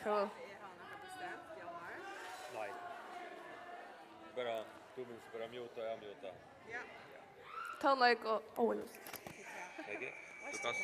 Cool. Nice. Bara, tummen bara mjuta, ja mjuta. Tää on like, oh just. Okei. Tukas.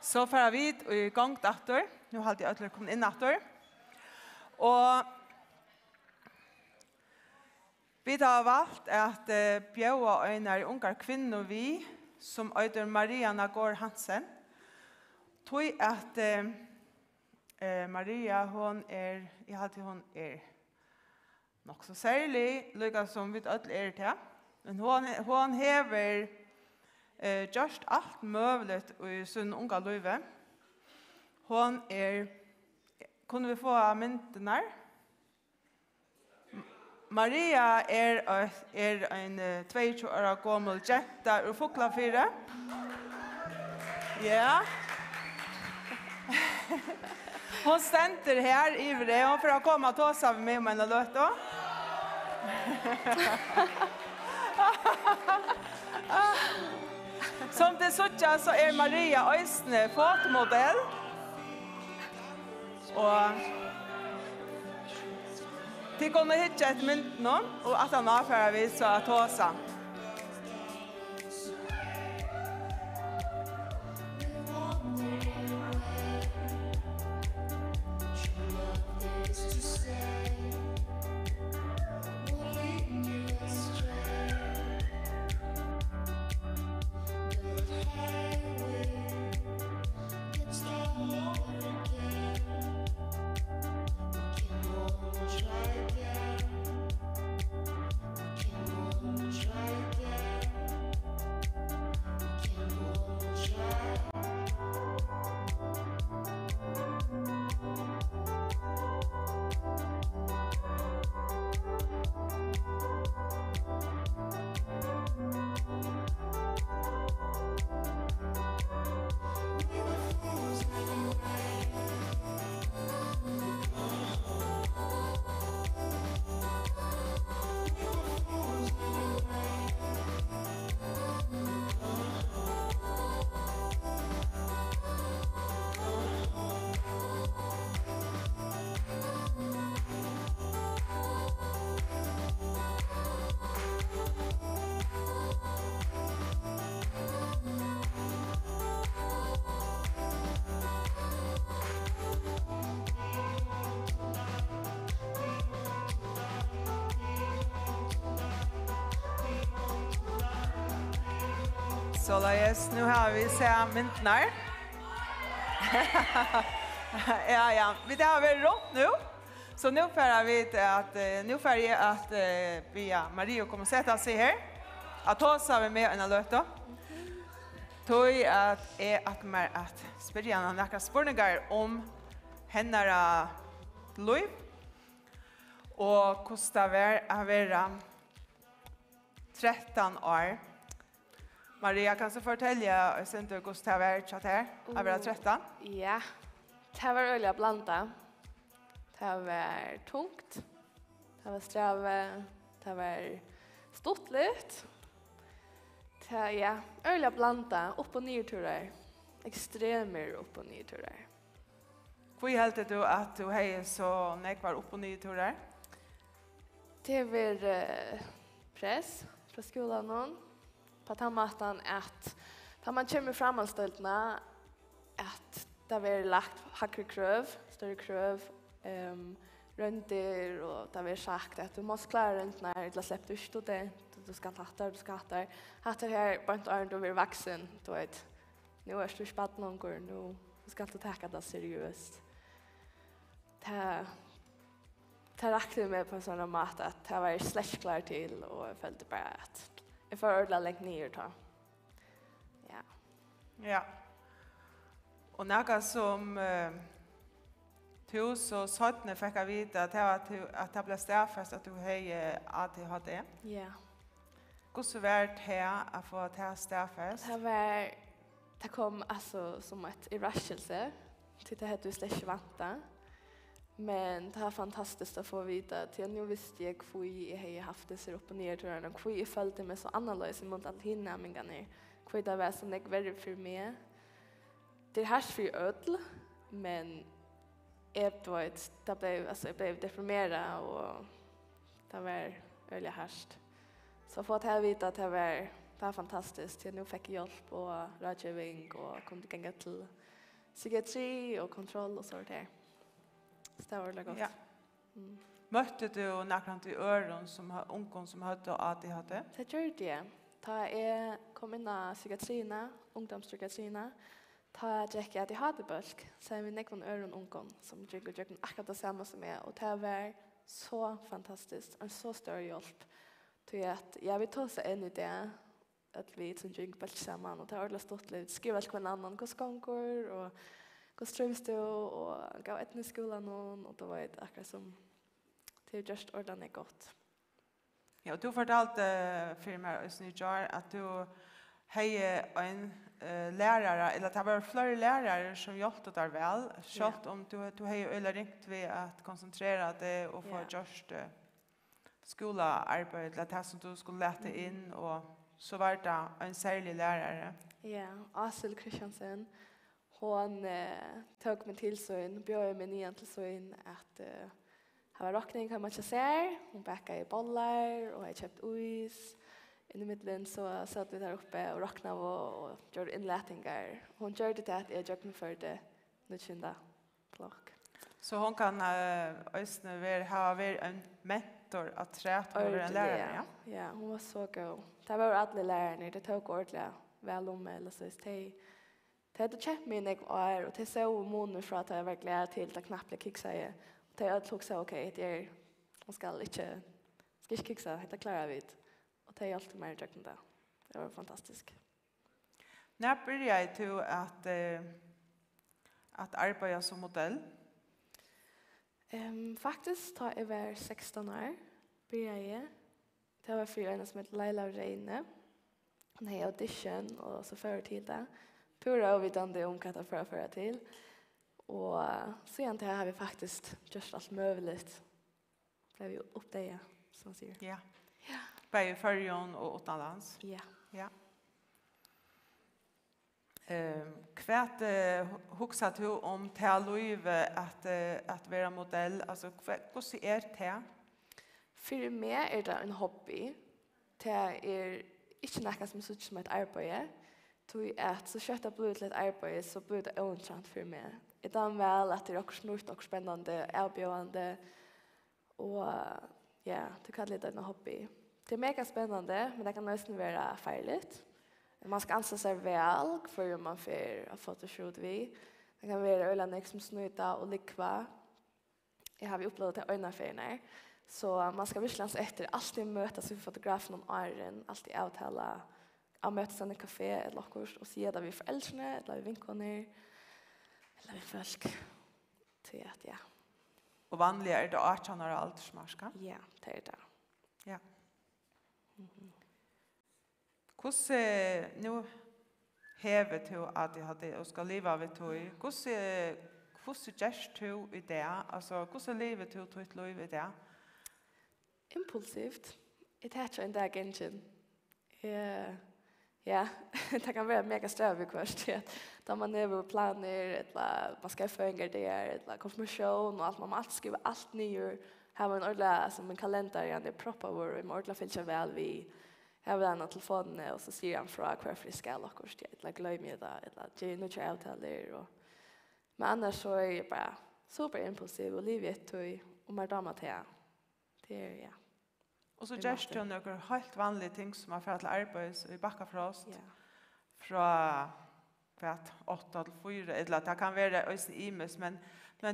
Så får vi i gang dator. Nu har jag alltid kommit in dator. Och vi har valt att bjöa en unga kvinnor vi som heter Maria Nagor Hansen. Tog att Maria hon nog så särlig lika som vi alla till. Men hon hever just allt möjligt i sin unga liv. Hon kunde vi få mynten Maria en 22 år gammal jenta ur Fuglafire. Ja. Hon ständer här i det och för att komma till oss av mig om en löt. Som det sådär så Maria Östne fotomodell. Och till kommer hit ett mynt nu och att han avfärdar vi så att håsa. Så läs, nu har vi sett myntnar. ja, vi har väl rått nu. Så nu får vi att via Maria kommer sätta sig här. Att håsa vi med en löta. Tog att spyrja några spurningar om hennes liv. Och kostar vara 13 år. Maria, kan du fortälja sen du Gustav är chat här? Har vi 13? Ja. Det var öliga blanda. Det var tungt. Det var sträva. Det var stortligt. Ja, öliga blanda. Upp- och nedturer. Extremer upp- och nedturer. Hur helt du att du har så nekvar upp- och nedturer? Det var press från skolan någon. På att maten att när man kommer framåtställna att det var lagt högre kröv, större kröv, röntor och det var sagt att du måste klara runt när du släppt ut student, du ska hattar. Hattar här bara inte är du vuxen, du vet. Nu är du spatt långt nu ska du ta det seriöst. Det räckte med på en sån mat att det var släckklart till och jag följde bara att jag får ordla längt ner då. Ja. Ja. Och något som du så sådana fick jag veta att det blev stäffast att du har ADHD. Ja. Hur så var det här att få det här stäffast? Det kom alltså som ett irrationelse till det här du släck vanta. Men det var fantastiskt att få veta till nu visste jag hur jag har haft det ser upp och ner tror jag och hur jag följde mig så annorlunda mot allt hinna men gånger. Hur det var så mycket värre för mig. Det är härst för ödl men jag blev deprimerad och det var öliga härst. Så för att jag veta att det var fantastiskt. Jag nu fick hjälp och rådgivning och kunde gå till psykiatri och kontroll och sånt där. Så det var det gott. Ja. Møtte du näkant i öron som har ungdom som hade ADHD? Det gjorde det. Ta jag kom in i psykiatrina, ungdomspsykiatrina, ta jag gick att jag hade bölk, så vi nekvan öron ungdom som gick och akkurat det samma som jag, och det var så fantastiskt, en så stor hjälp. Till att jag vill ta sig in i det, att vi som gick bölk samman, och det har ordentligt stått lite, skriva till en annan, hur skångår, och hur ströms du, och gav etnisk skolan, och det var ett akkurat som det är just ordentligt gott. Ja, och du fortalte för mig Snidjar att du hade en lärare, eller det var flera lärare som hjälpte dig väl, självt om du hade ringt vid att koncentrera dig och få just skolarbete, eller det som du skulle lära in, och så var det en särskild lärare. Ja, Asil Christiansen, hon tog mig till syn, bjöd mig nian till syn att här var rockning kan man inte se. Hon backade i bollar och jag köpt is. I mitten så satt vi där uppe och rocknade och gjorde inlätningar. Hon gjorde det att jag mig för det 19 block. Så hon kan ha varit en mentor att träta över en lärare, ja? Ja, hon var så god. Det var alla lärare, det tog ordentligt väl om mig. Så det hade köpt mig en år och det såg månader för att jag var glad till att knappt bli kicksade. Det är att också okej, det är man ska inte kicksa, det klarar vi. Och det är alltid mer jag det. Det var fantastiskt. När började du att arbeta som modell? Faktiskt tar jag var 16 år. Började jag. Det var för en som heter Leila Reine. Hon hade audition och så förr till det. Pura och vi dande om vad det förra till. Och sen till har vi faktiskt just allt möjligt. Det vi uppdaga, som man säger. Ja. Ja. Både i Färjön och utomlands. Ja. Ja. Kvärt huxar du om till att vara modell? Alltså, vad är det? För mig är det en hobby. Det är inte något som är som ett arbete. Så kött det blir till ett arbete så blir det ointressant för mig. Det är väl att det är också nytt och spännande, avbjörande. Och ja, det kan lite en hobby. Det är mega spännande, men det kan nästan vara farligt. Man ska anse sig väl för man får ha fotoshoot vid. Det kan vara öland som snuta och likva. Jag har upplevt det öjna färger. Så man ska virkelig efter alltid mötas med fotografen om åren, alltid avtala att mötas i en kafé eller kurs och säga att vi är föräldrarna, eller vi vinkoner, eller vi folk. Till att, ja. Och vanliga är det 18 år aldersmarska? Ja, det är det. Ja. Hvordan nu hever du at du hadde og skal leve av et tog? Hvordan gjør du i det? Altså, hvordan lever du til liv i det? Impulsivt. Jeg tar ikke en dag engine. Ja, det kan være mega støvig først. Da man lever planer, eller man skal føringer der, eller konfirmasjon, og alt. Man må alltid skrive alt nye. Her var en ordentlig, som en kalender, det er proppet hvor vi må ordentlig fylle seg vel vi. Jag vill ha telefonen och så säger han från kvar för ska och kurs det eller glöm mig där eller det nu tror jag avtaler och men annars så är jag bara super impulsiv och livet och mer damat här. Det är ja. Och så just du några helt vanliga ting som man får till arbete i Backafrost. Ja. Från vet 8 till 4 eller det kan vara ös imes men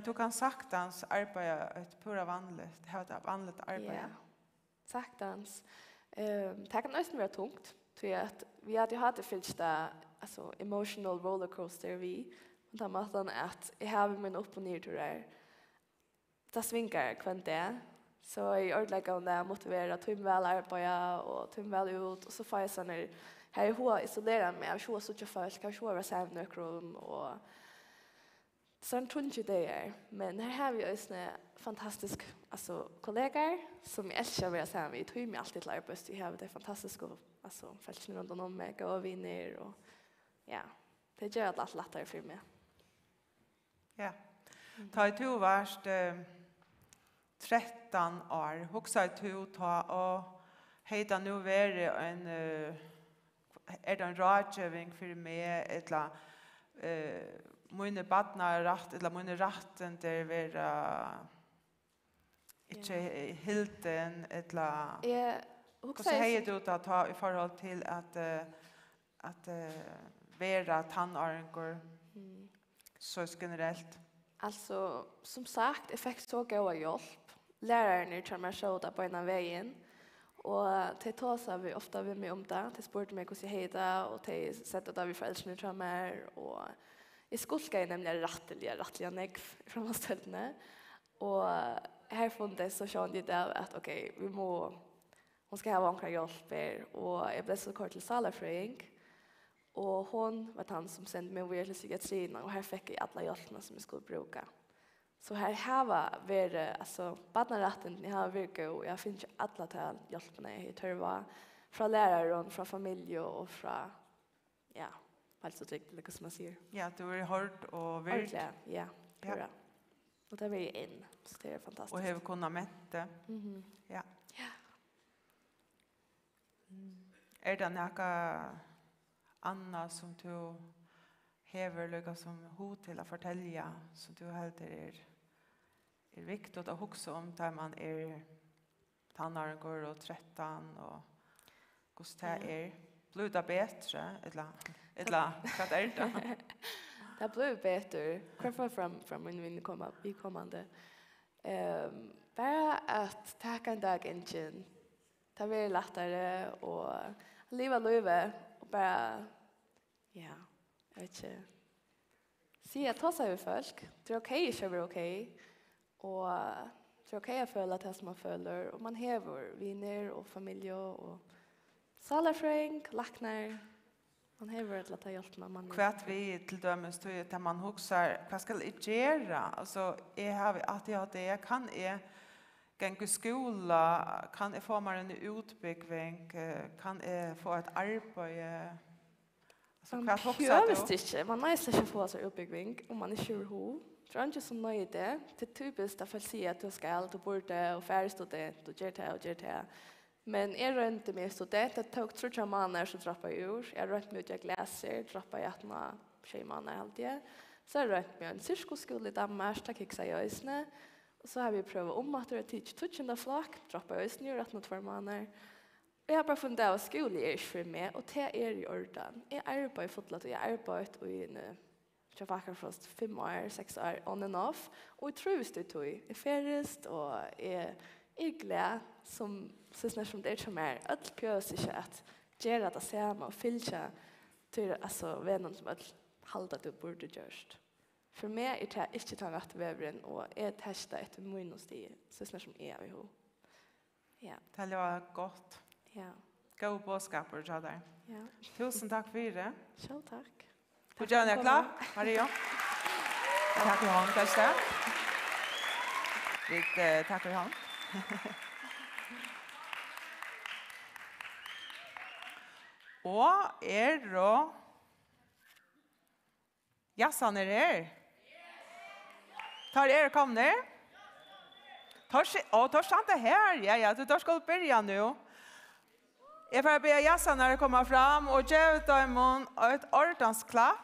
du kan saktans arbeta ett pura vanligt ha ett vanligt arbete. Ja. Saktans. Det kan nästan vara tungt. För att vi hade haft det första alltså emotional rollercoaster vi. Och då måste att jag har min upp och ner till det. Det svingar kvant det. Så jag ordentligt går där motivera att väl arbeta och väl ut. Och så får jag så när här är hur isolera mig. Jag så så folk ska så vara så nökrum och sån tungt det är. Men här har vi ju fantastisk alltså kollegor som jag älskar att vara så här med. Jag mig alltid till arbete. Jag har det fantastiska alltså fälten runt om mig och vinner och ja, det gör allt lättare för mig. Ja. Ta i to värst 13 år. Huxa i to ta och heita nu vara en är det en rådgivning för mig eller Mine badnar rätt eller mine rätten där vara inte hilden eller hur säger du att ta i förhåll till att vara tannarengor så generellt? Alltså, som sagt, jag fick så goda hjälp. Läraren tar mig så där på ena vägen. Och till tåsar vi ofta med mig om det. De spurte mig hur jag heter och de sätter där vi föräldrarna tar mig. Och jag skolkar nämligen rättliga negv från ställena. Och här från det så kände jag där att okej, hon ska ha några hjälper. Och jag blev så kort till salafröing. Och hon var han som sände mig vidare till psykiatrin och här fick jag alla hjälperna som jag skulle bruka. Så här var det, alltså, badnarätten, jag har varit god och jag finner alla till hjälperna jag törva från lärare och från familj och från, ja, allt så tryggt, eller som man säger. Ja, du har hört och virt. Ja, pura. Och det var ju in, så det är fantastiskt. Och har kunnat mätta. Ja. Är det några Anna som du hever lukka som hot til å fortelle som du helder er viktigt att huxa om där man tannarengor och 13 och hur det blir det bättre eller vad är det? Det blir bättre. Kvar från min kommande. Bara att ta en dag engine. Det blir lättare och leva livet och bara ja, jag vet inte. Se att ta sig över folk. Det är okej att köra okej. Och det är okej att följa det som man följer. Och man häver vänner och familj och salafröing, lacknar. Man häver att låta hjälpa man. Kvart vi till dömes till man huxar, vad ska jag göra? Alltså, jag har att jag kan gå i skola, kan jag få mig en utbyggning, kan jag få ett arbete? Man behöver inte. Man måste inte få sig utbyggning om man är sure hur. Jag tror inte som nöjd det. Det är typiskt att folk säger att du ska, du borde och färre student och gör det. Men jag rör inte med student. Det tog 3 månader så droppar jag ur. Jag rör inte med att jag läser, droppar jag att man 3 månader alltid. Så jag rör inte med en cirkoskola i Danmark, där kickar jag ösne. Och så har vi prövat om att det är tidsktutsjande flak, droppar jag ösne, rätt med 2 månader. Jag har bara funnit av att skolan är för mig, och det är i ordan. Jag arbetar i fotlatt, och jag arbetar i en jag vackar först 5 år, 6 år, on and off. Och jag tror det tog. Jag är färdigt och är glad som syns som det som är. Allt pjös inte att göra det samma och fylla till alltså, vänner som allt halda du borde görs. För mig är det inte den rätta vävren och jag testar ett minustig syns som är vi ho. Ja. Det var gott. Ja. Gå bådskaper, så där. Ja. Tusen tack för det. Själv tack. Du gör det klar, Maria. Tack för hånd, Karsta. Tack för hånd. Och då jassan är tar kom ner. Tar sant det här. Ja, du tar ska börja nu. Jag får be jassan när det kommer fram och ge ut dem ett ordens klapp.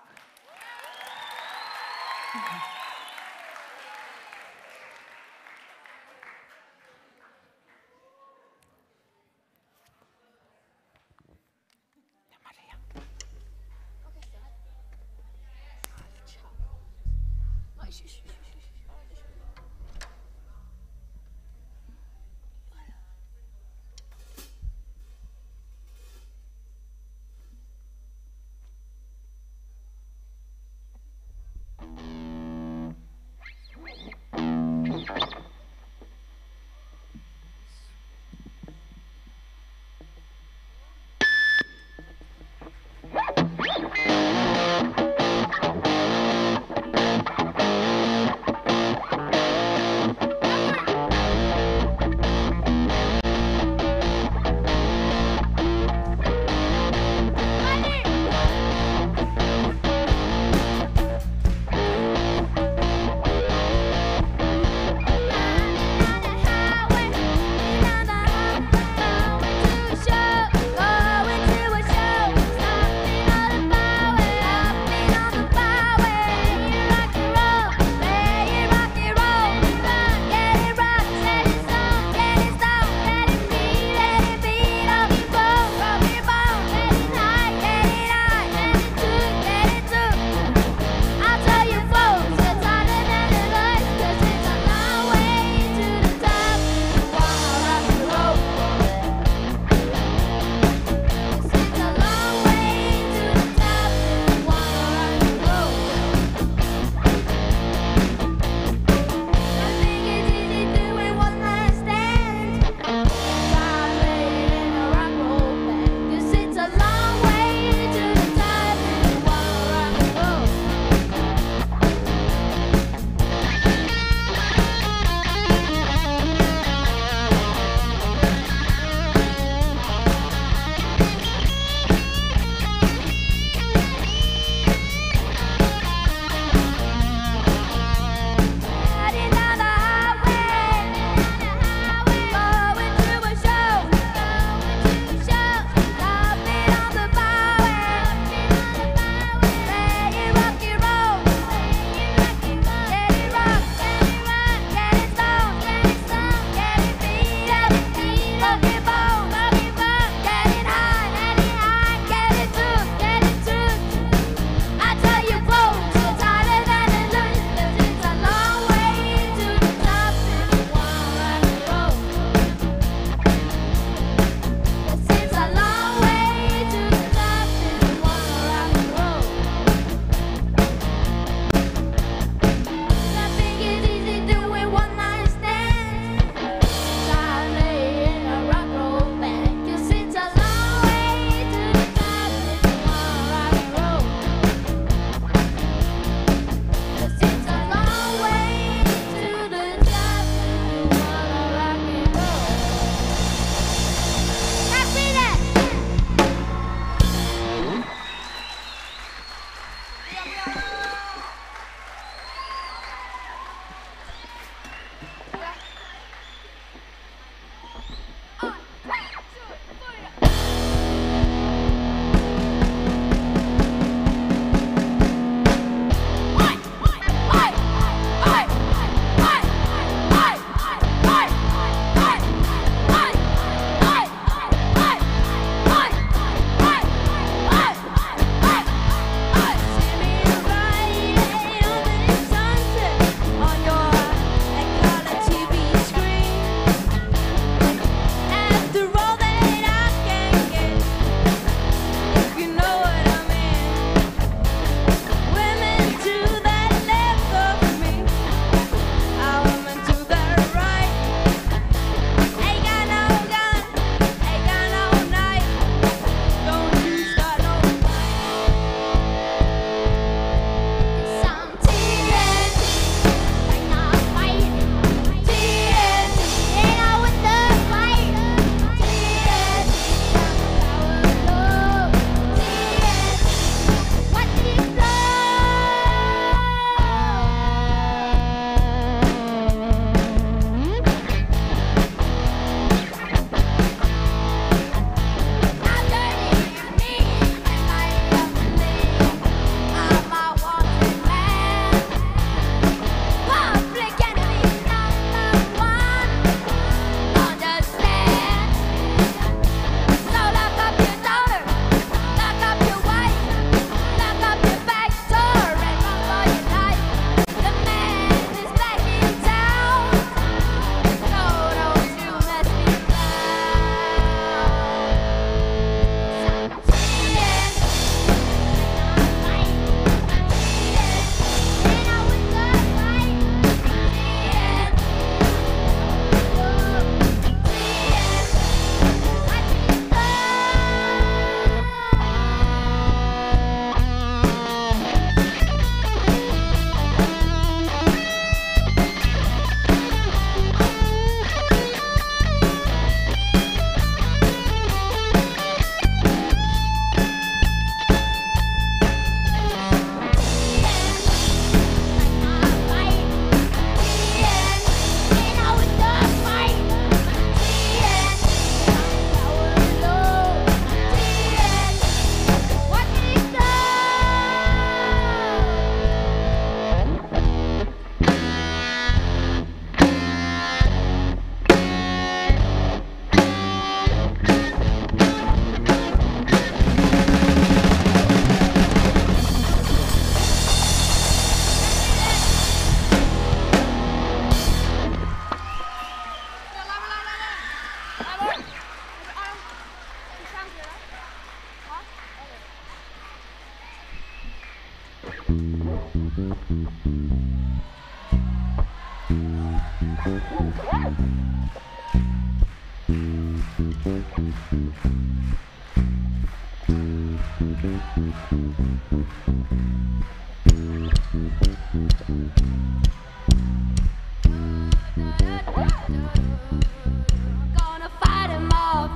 Gonna fight 'em off.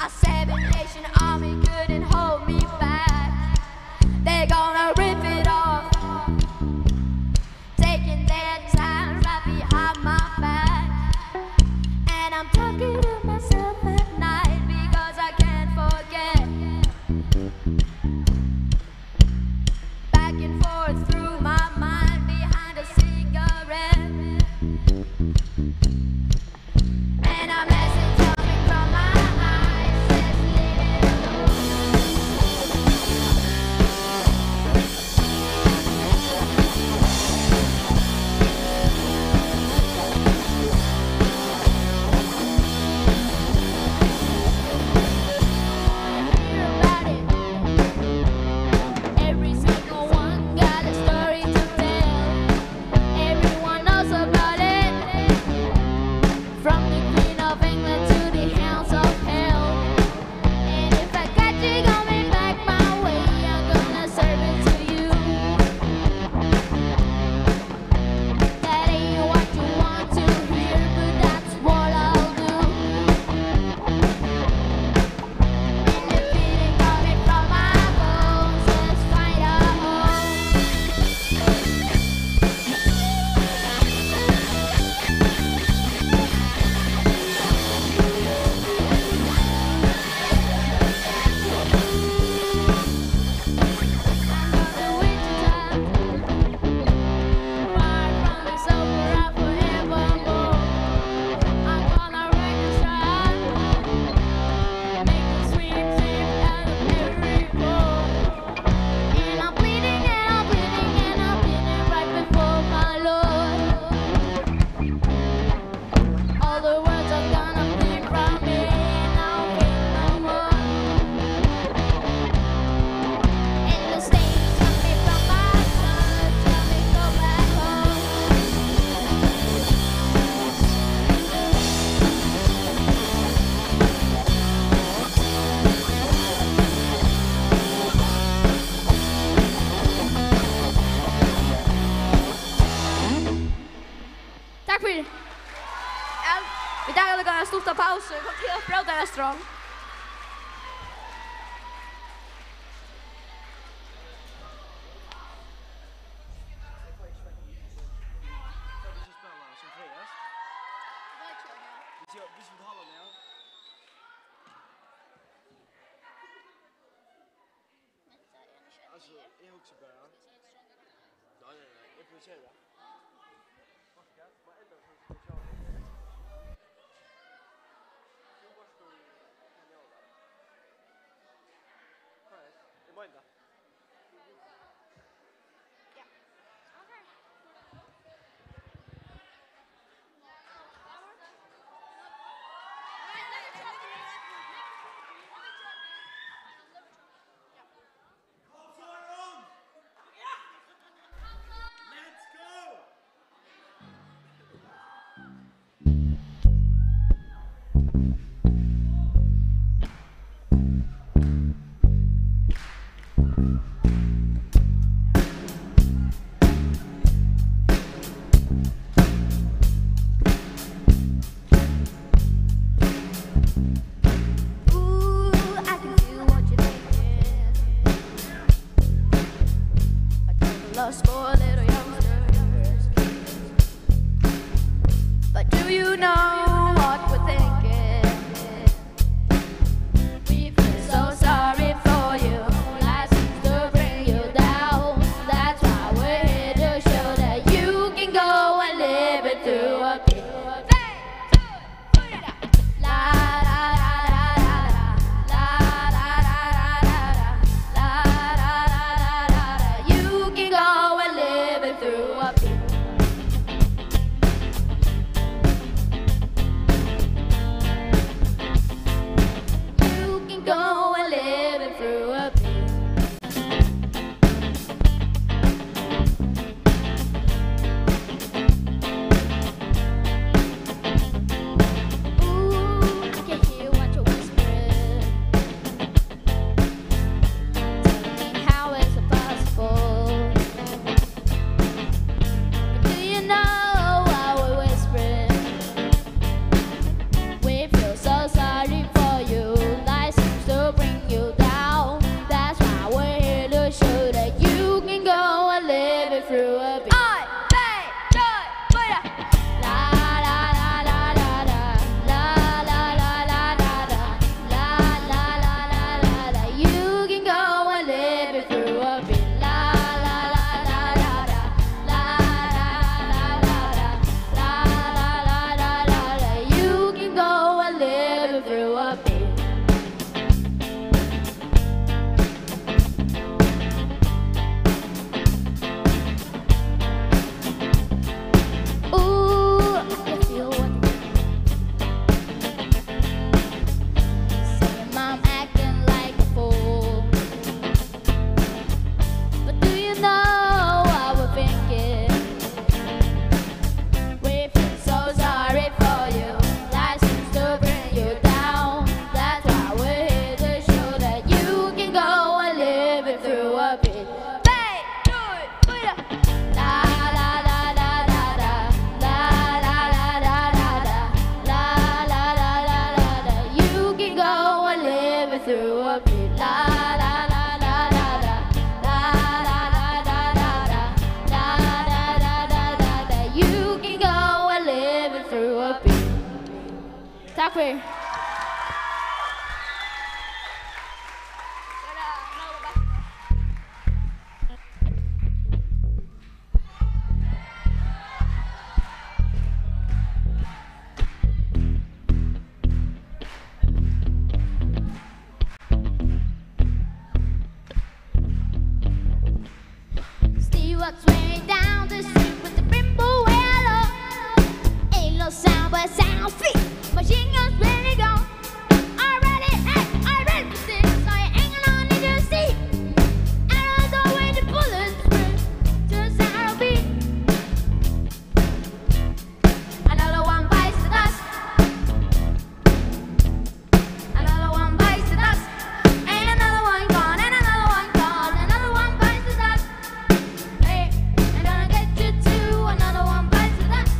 A 7-nation army couldn't hold me back. They're gonna rip it off, taking their time right behind my back. And I'm talking to myself at night because I can't forget. Back and forth through my mind behind a cigarette. And a message coming from my eyes says leave it alone. Hear about it. Every single one got a story to tell. Everyone knows about it. From the Queen of England to the Hounds of Hell. And if I got you coming back my way, I'm gonna serve it to you. That ain't what you want to hear, but that's what I'll do. And the feeling coming from my bones, let's fight our home. All the words are gonna bleed from me, and I'll feel no more. And the stains coming from my blood tell me go back home. Tack för det. Vi tar några stora pauser. Kom till att prata restaurang. Lost for little youngsters. But do you know what we're thinking? We feel so sorry for you. Life seems to bring you down. That's why we're here to show that you can go and live it through a bit. You can go and live it through a beat. Tack för er. See what's way down the street with the rainbow yellow. Ain't no sound but sound feet. Machine guns ready to go. Already, hey, already for this. So you're hanging on to your seat. Arrows the way the bullets rip. Just arrow beat. Another one bites the dust. Another one bites the dust. And another one gone, and another one gone. Another one bites the dust. Hey, I'm gonna get you too. Another one bites the dust.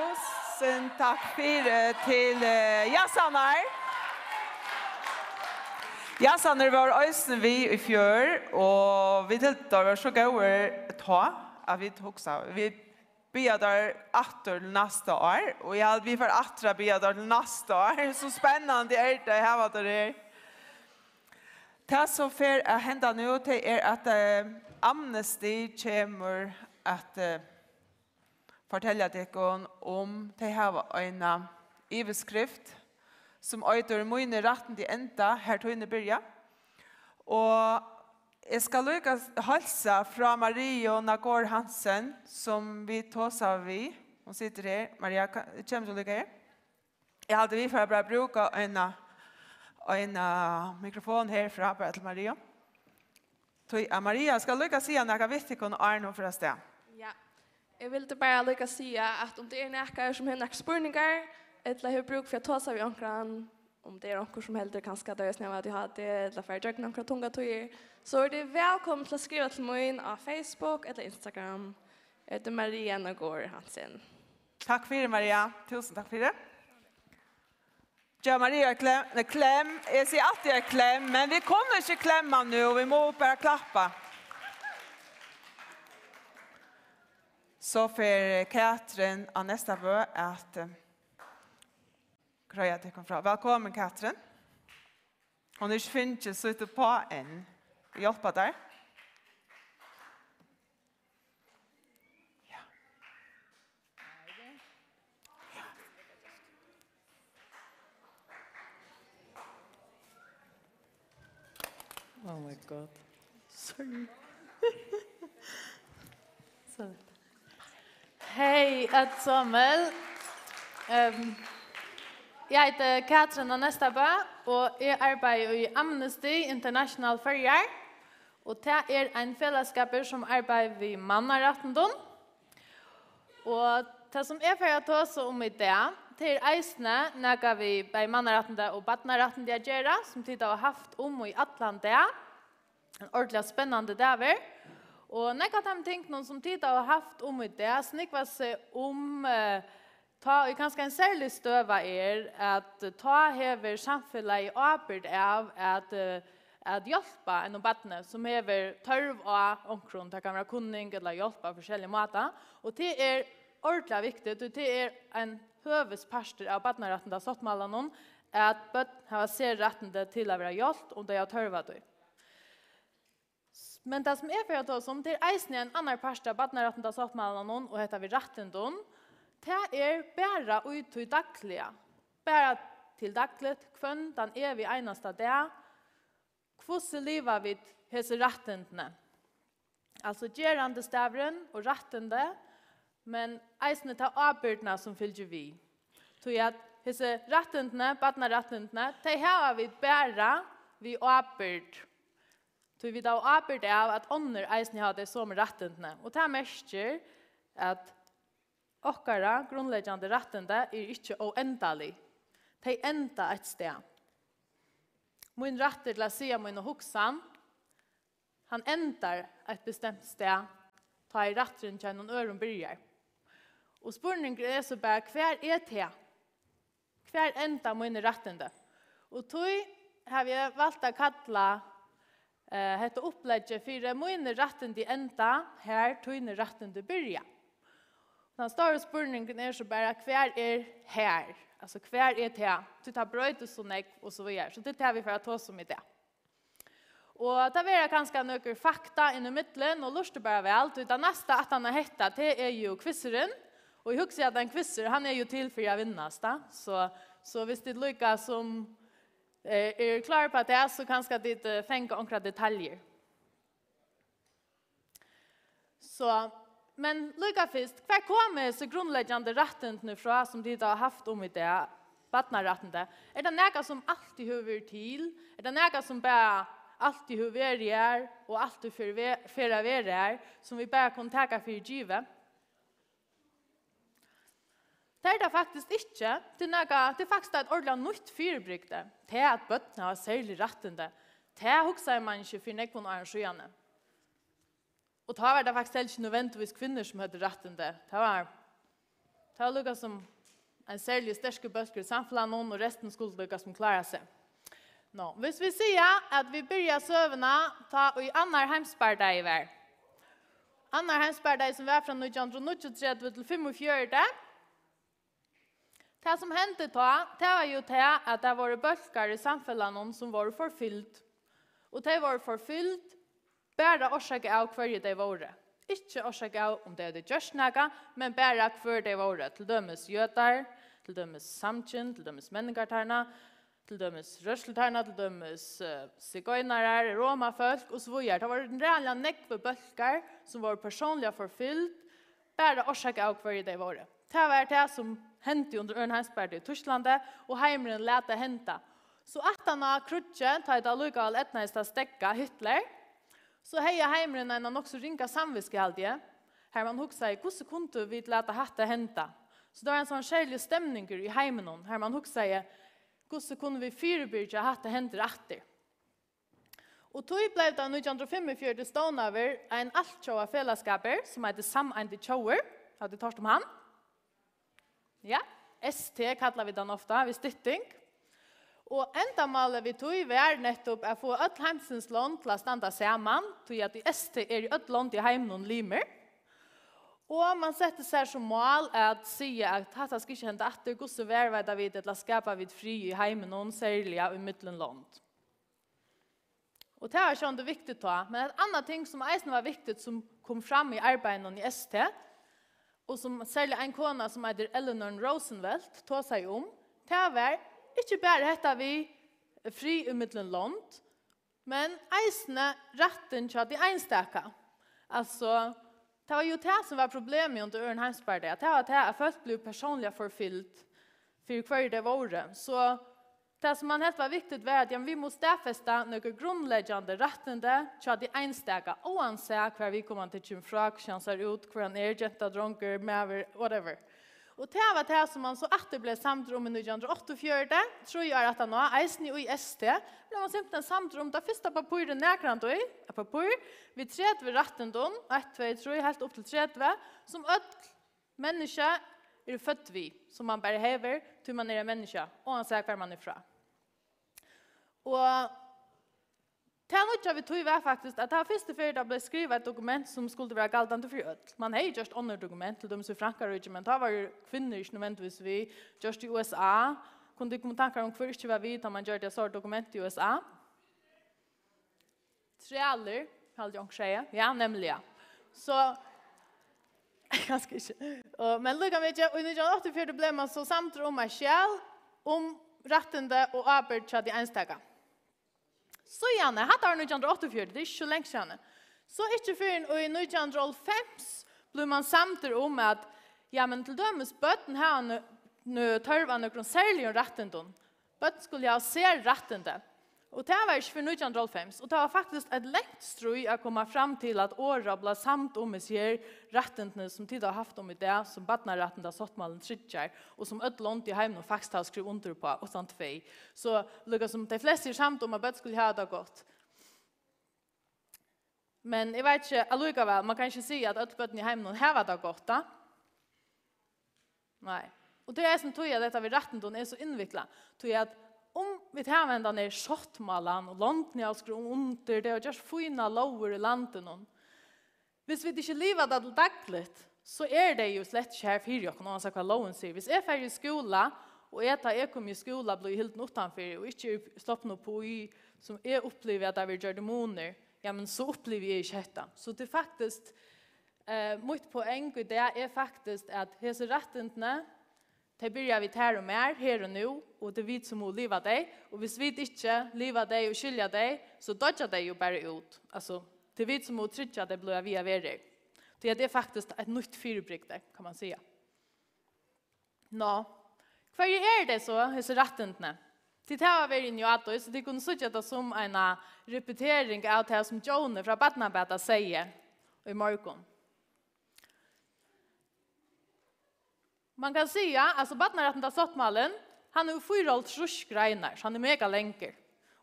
Tusen takk til Jassanar. Jassanar var øysen vi i fjør, og vi tiltar var så gode ta, at vi hoksa. Vi bidrar atter til neste år, og vi får atra bidrar til neste år. Så spennende det her var det. Det som får hända nu till att Amnesty kommer att fortälja dig om det här en iveskrift som öter mina rätten till ända här till börja. Och jag ska lyckas hälsa från Maria Nagor Hansen som vi tåsar vi. Hon sitter här. Maria, kommer du lycka här? Jag hade vi för att bara bruka en mikrofon här fra till Maria. Maria, ska lyckas säga några viktiga och Arno för oss. Ja, jag vill bara lyckas säga att om det näkar som har några spurningar eller hur bruk för att ta sig vid omkran, om det någon som helst kan skada oss när vi hade eller för jag några tunga tojer, så är det välkommen till att skriva till mig på Facebook eller Instagram. Det är Maria Nagor Hansen. Tack för det, Maria. Tusen tack för det. Ja, Maria, kläm. Jag säger alltid kläm, men vi kommer inte klämma nu. Vi må bara klappa. Så för Katrin av nästa bö att gröja till kom fram. Välkommen, Katrin. Hon är inte så ute på än. Vi hjälper där. Oh my God. Sorry. Sorry. Hej, Samuel. Jag heter Katrin Anestaba och jag arbetar i Amnesty International Färjar. Och det är en fällskap som arbetar vid mannarättendom. Och det som är för att ta oss om det till eisne när vi bei mannarättende och barnarättende gera som tid har haft om i Atlanta. En ordentligt spännande där. Och när kan de tänka någon som tid har haft om i det snikva sig om ta i ganska en särskild stöva att ta häver samhället avbyrd av att hjälpa en barn som häver törv och omkron det kan vara kunning eller hjälpa forskjellige måter. Och det är ordentligt viktigt och det är en hövudspastor av barnarättende sattmålen att barn har ser rätten till att vara hjälpt om de har törvat det. Men det som är för att oss om det är eisen en annan pastor av barnarättende sattmålen och heter vi rättendom, det är bara ut till dagliga. Bara till dagligt, kvön, den är vi enaste där. Hvordan lever vi hese rättendene? Alltså gerande stavren och rättende, men eisne ta avbyrdene som fylger vi. Så att hese rättendene, barnarättendene, de har vi bara vi avbyrd. Så vi da avbyrd av att ånder eisne har det som rättendene. Och det mestjer att okkara grunnleggjande rättende är inte oändelig. De enda ett sted. Min rätter till att säga min hoksan, han ändrar ett bestämt sted, ta i rättren till någon öron börjar. Och spurningen är så bara, kvar är det? Kvar enda min rättende? Och då har vi valt att kalla detta upplägget för min rättende enda, här tog ni rättende börja. Den stora spurningen är så bara, kvar är här? Alltså kvar är det? Du tar bröd och så näck och så vidare. Så det tar vi för att ta oss om i det. Och det är ganska några fakta in i mitten och lustar bara väl. Det nästa att han har hettat det är ju quizeren. Och jag huxar att en quizzer, han är ju till för att vinnas. Så hvis det lyckas som är klar på att det är så kanske det fänga några detaljer. Så men lika först, kvar kommer så grundläggande rätten nu från som de har haft om i det, barnarättende. Är det något som alltid hör till? Är det något som bara alltid hör är och alltid förra är som vi bara kan ta för givet? Det är det faktiskt inte. Det är faktiskt ett ordentligt nytt fyrbrygde. Det är att bötterna har särskilt rättende. Det är också man inte för nekvån och arrangerande. Och det var det faktiskt inte nödvändigtvis kvinnor som hade rättende. Det var Det var lukket som en særlig sterske bøsker i samfunnet, og resten skulle lukket som klarer seg. Nå, hvis vi sier at vi begynner søvende, ta i annar heimsbardag i hver. Annar heimsbardag som var fra 1939 til 45. Det som hendte da, det var jo til at det var bølger i samfunnet som var forfyllt. Og de var forfyllt bare årsak av hver de var. Ikke årsak av om det hadde gjort noe, men bare hver de var. Til dømes jøder, til dømes samkjønn, til dømes menningartarna, til dømes røsseltarna, til dømes sigøynere, romafolk og så videre. Det var en reelle nekve bølger som var personlig forfyllt, bare årsak av hver de var. Det var det som hendte under Ørnheimsberg i Tysklandet, og heimeren lette hente. Så at han har krutje, ta et allukal etnæst av stekka Hitler, så heia heimeren en nok så ringa samviskehaldje, her man huksa i hvordan kunne vi lete hatt hente. Så det var en sånn skjellig stemning i heimen, her man huksa i hvordan kunne vi fyrebyrge hatt hente etter. Og tog ble det 1945 stående over en altkjøa fellesskaper, som heter Sameindig Tjøer, hadde tårt om han. Ja, ST kallar vi den ofta, vid stytting. Og endamålet vi tog var nettopp å få ett heimsens land til å standa sammen, tog at i ST i ett land i heim noen limer. Og man setter seg som mål at si at dette skal ikke hende etter hvordan verveider vi til å skapa vid fri i heimen noen særlig i midtlandland. Og det var sånn det viktig da. Men et annet ting som eisen var viktig som kom fram i arbeidet i ST, og som særlig en kona som heter Eleanor Roosevelt tog seg om, det var ikke bare dette vi fri i midtlandland, men eisene retten til de enstaka. Altså, det var jo det som var problemet under Ørnheimsberg. Det var det at folk ble personlig forfyllt for hver det var. Så det som man helt var viktig var at vi må stedfeste noen grunnleggende rettende til de enstaka, oansett hver vi kommer til kjemfrak, kjanser ut, hver han jenta, dronker, maver, whatever. Og det var det som man så etter ble samtrom i 1948, tror jeg at han var eisen i ST, ble man simpelthen samtrom, det første papiret nærkrant i, et papir, vi 30 rettendom, 1, 2, 3, helt opp til 30, som et menneske født vi, som man bare hever, til man en menneske, og han sier hver man fra. Og det nødvendig vi tog var faktisk at det var første før det ble skrivet et dokument som skulle være galtende for ødel. Man har gjort andre dokument til dem som Frankrike, men det var kvinner ikke nødvendigvis vi, gjort i USA. Kunne du komme tanker om hver ikke var vi da man gjør det så dokument i USA? Trealer, hadde jeg ikke sier. Ja, nemlig ja. Så, ganske ikke. Men lukket vi ikke, og i 1984 ble man så samtidig om meg selv, om rettende og arbeid til de enstaka. Så gjerne, hatt var 1984, det er ikke så lenge siden. Så ikke før i 1905 ble man samtidig om at, ja, men til dømes bøtten her nå tørva noen særlige rettende. Bøtten skulle ha ser rettende. Og det var ikke for 1905. Og det var faktisk et lengt strøy å komme frem til at året ble samt om i sier rettene som tid har haft om i det, som badnerrettene har satt malen trykker, og som et lånt i heimen og faktisk har skrevet under på, og sånt fei. Så lukket som de fleste samt om at bøtt skulle ha det godt. Men jeg vet ikke, allikevel, man kan ikke si at et bøtten i heimen har det godt, da. Nei. Og det er som tog at dette ved rettene er så innviklet, tog at om vi tar med den skjottmalen og lånten jeg skrev under det og just fina lover i landet noen. Hvis vi ikke lever det til daglig, så det jo slett ikke her for dere når man sier hva loven sier. Hvis jeg er i skolen, og jeg kom i skolen, blir helt utenfor, og ikke stopp noe på i, som jeg opplever at jeg vil gjøre demoner, ja, men så opplever jeg ikke dette. Så det faktisk, mitt poeng i det faktisk at disse rettene, det börjar vi här och mer, här och nu, och det är vi som må leva dig. Och hvis vi inte leva dig och skilja dig, så dodgar det ju bara ut. Alltså, det är vi som må trycka det blir vi av er. Det är faktiskt ett nytt fyrbryggde, kan man säga. Nå, hva det så, disse rettene? Det här var vi inne i Ato, så det kunne sitta det som en repetering av det som Jone fra Badnabeta säger i morgon. Man kan säga, alltså badnarrätten av sottmalen, han är 4 trusgreiner, så han är mega längre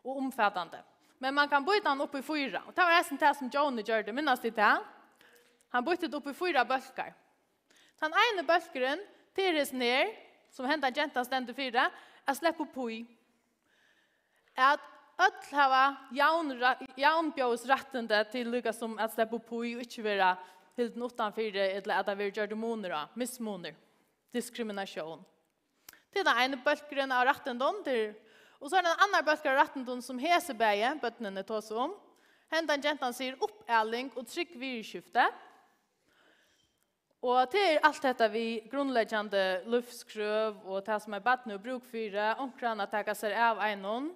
och omfattande. Men man kan byta han upp i 4. Och det var nästan det som Johnny gjorde, minnas det här. Han bytte upp i 4 bölkar. Den ena bölkaren, Teres ner, som hända gentan stendur fyra, att släppa på i. Att öll hava jaunbjóðsrættindi til lukka som at sleppa på i og ikke være hilden utanfyrir eller at det vil gjøre moner, missmoner, diskriminasjon. Det er den ene bølgeren av rættendon, og så er det den andre bølgeren av rættendon som hesebeie, bøttene tås om. Hendan gentan sier oppæling og trygg virkskifte. Og til alt dette vi grunnleggjande luftskrøv og det som er badne og brukfyre, omkran at det seg av einon,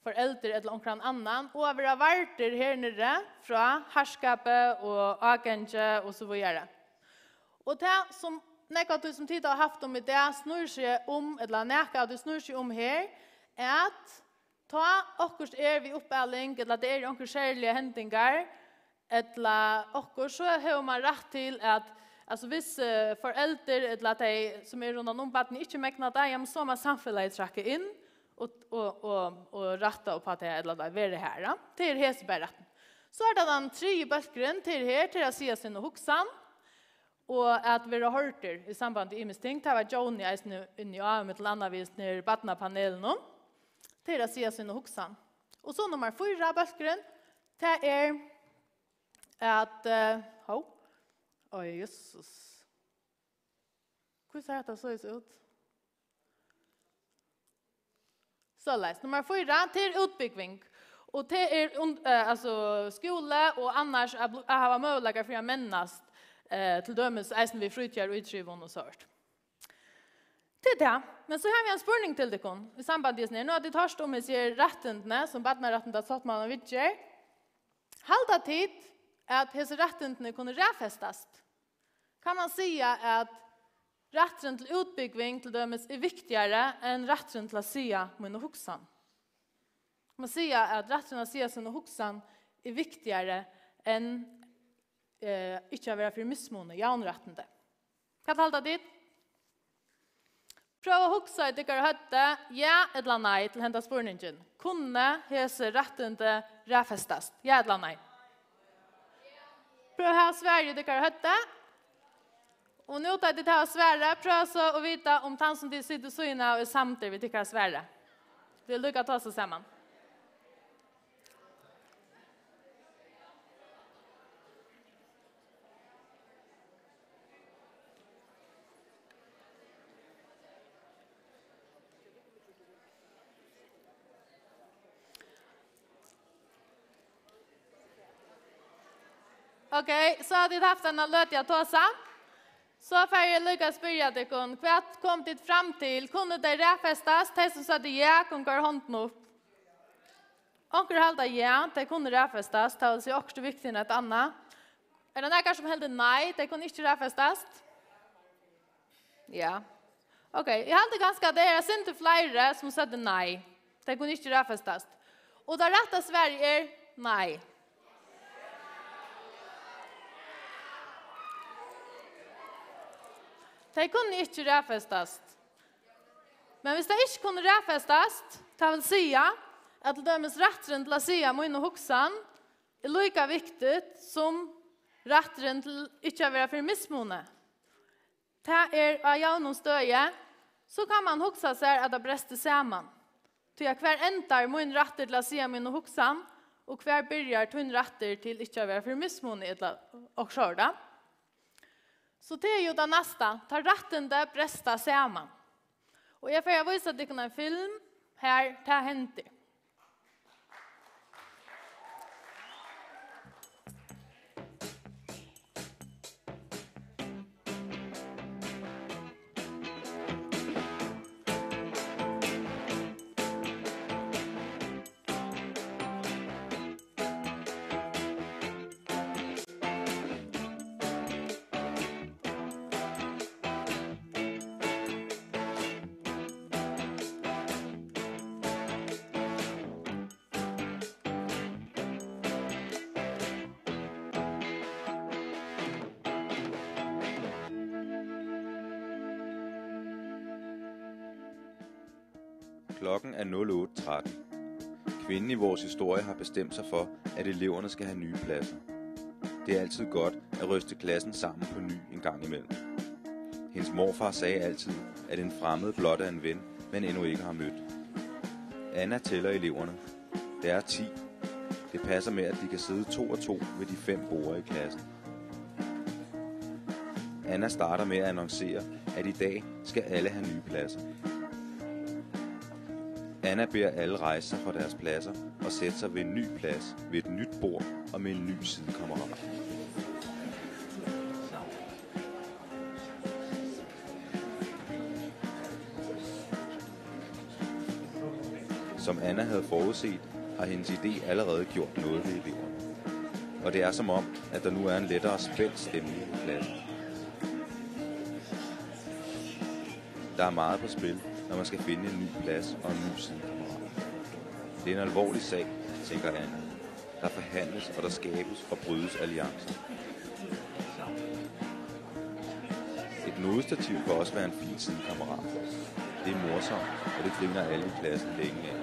foreldre eller omkran annan, og være varter her nere fra herskapet og agentje og så videre. Og det som nekka du som tid har haft om i det snur seg om, eller nekka du snur seg om her, er at ta okkurs vi oppæling, eller det okkurs kjærlige hendingar, eller okkurs så har man rett til at alltså hvis foreldre eller at de som rundt om baden ikke mekna det, så må samfunnet trekke inn og rette opp at det eller det være her. Det er heseberretten. Så er det den tredje bølgeren til her, til å si sin hoksan, og at vi har hørt det i samband med imesting. Det var Johnny inni av med til annavis nere i badna-panelen, til å si sin hoksan. Og så nummer 4 bølgeren, det er at oj, Jesus. Hur ser det så ut? Så läs. Nummer 4 till utbyggning. Och det är alltså skola och annars att ha möjligheter för att männas till dömes eisen vi frutjar och utrivon och sånt. Det där. Men så har vi en spurning till det i samband med det. Nu har det tagit om sig rättendene som badna satt man och vidger. Halda tid att dessa rättendene kunde räfästas. Kan man säga att rätten till utbyggning till dömes är viktigare än rätten till att säga min hoksan. Man säger att rätten att säga sin hoksan är viktigare än inte att vara för missmåne, jaunrättende. Kan halda dit? Prøv å hoksa i dykkar høtte, ja eller nei til henda spurningen. Kunne hese rättende ræfestast? Ja eller nei? Prøv å ha Sverige i dykkar høtte. Og nå tar det til å svære, prøv så å vite om han som de sitter syna og er samtidig vi tykker svære. Det er lykket å ta seg sammen. Okej, så har de haft en lötiga tåsa. Så får jag lyckas börja det kon. Kvart kom dit fram till. Kunde det räfästas? Det som sa det ja, kon går hånden upp. Onkel halda ja, det kunde räfästas. Det var också viktigt än ett annat. Är det några som hade nej? Det kunde inte räfästas? Ja. Okej, jag hade ganska det. Jag ser inte flera som sa nej. Det kunde inte räfästas. Och det rätta Sverige är nej. Det kunde inte räfästas. Men hvis det inte kunde räfästas, det vill säga att dömes rätten till att säga min hoksan är lika viktigt som rätten till inte att vara för missmåne. Det är av jaunom stöje, så kan man hoksa sig att det bräster samman. Till jag kvar ändrar min rätter till att säga min hoksan och kvar börjar till rätter till inte att vara för missmåne och skörda. Så det är ju det nästa. Ta rätten där brästa samman. Och jag får visa dig en film. Här tar hänt det. Klokken er 08:13. Kvinden i vores historie har bestemt sig for, at eleverne skal have nye pladser. Det er altid godt at ryste klassen sammen på ny en gang imellem. Hendes morfar sagde altid, at en fremmed blot er en ven, man endnu ikke har mødt. Anna tæller eleverne. Der er 10. Det passer med, at de kan sidde 2 og 2 ved de 5 borde i klassen. Anna starter med at annoncere, at i dag skal alle have nye pladser. Anna beder alle rejse sig fra deres pladser og sætte sig ved en ny plads, ved et nyt bord og med en ny sidekammerat. Som Anna havde forudset, har hendes idé allerede gjort noget ved eleverne. Og det er som om, at der nu er en lettere spændt stemning i klassen. Der er meget på spil, når man skal finde en ny plads og en ny sidekammerat. Det er en alvorlig sag, tænker Anna. Der forhandles, og der skabes og brydes alliancer. Et nodestativ kan også være en fin sidekammerat. Det er morsomt, og det griner alle i klassen længe af.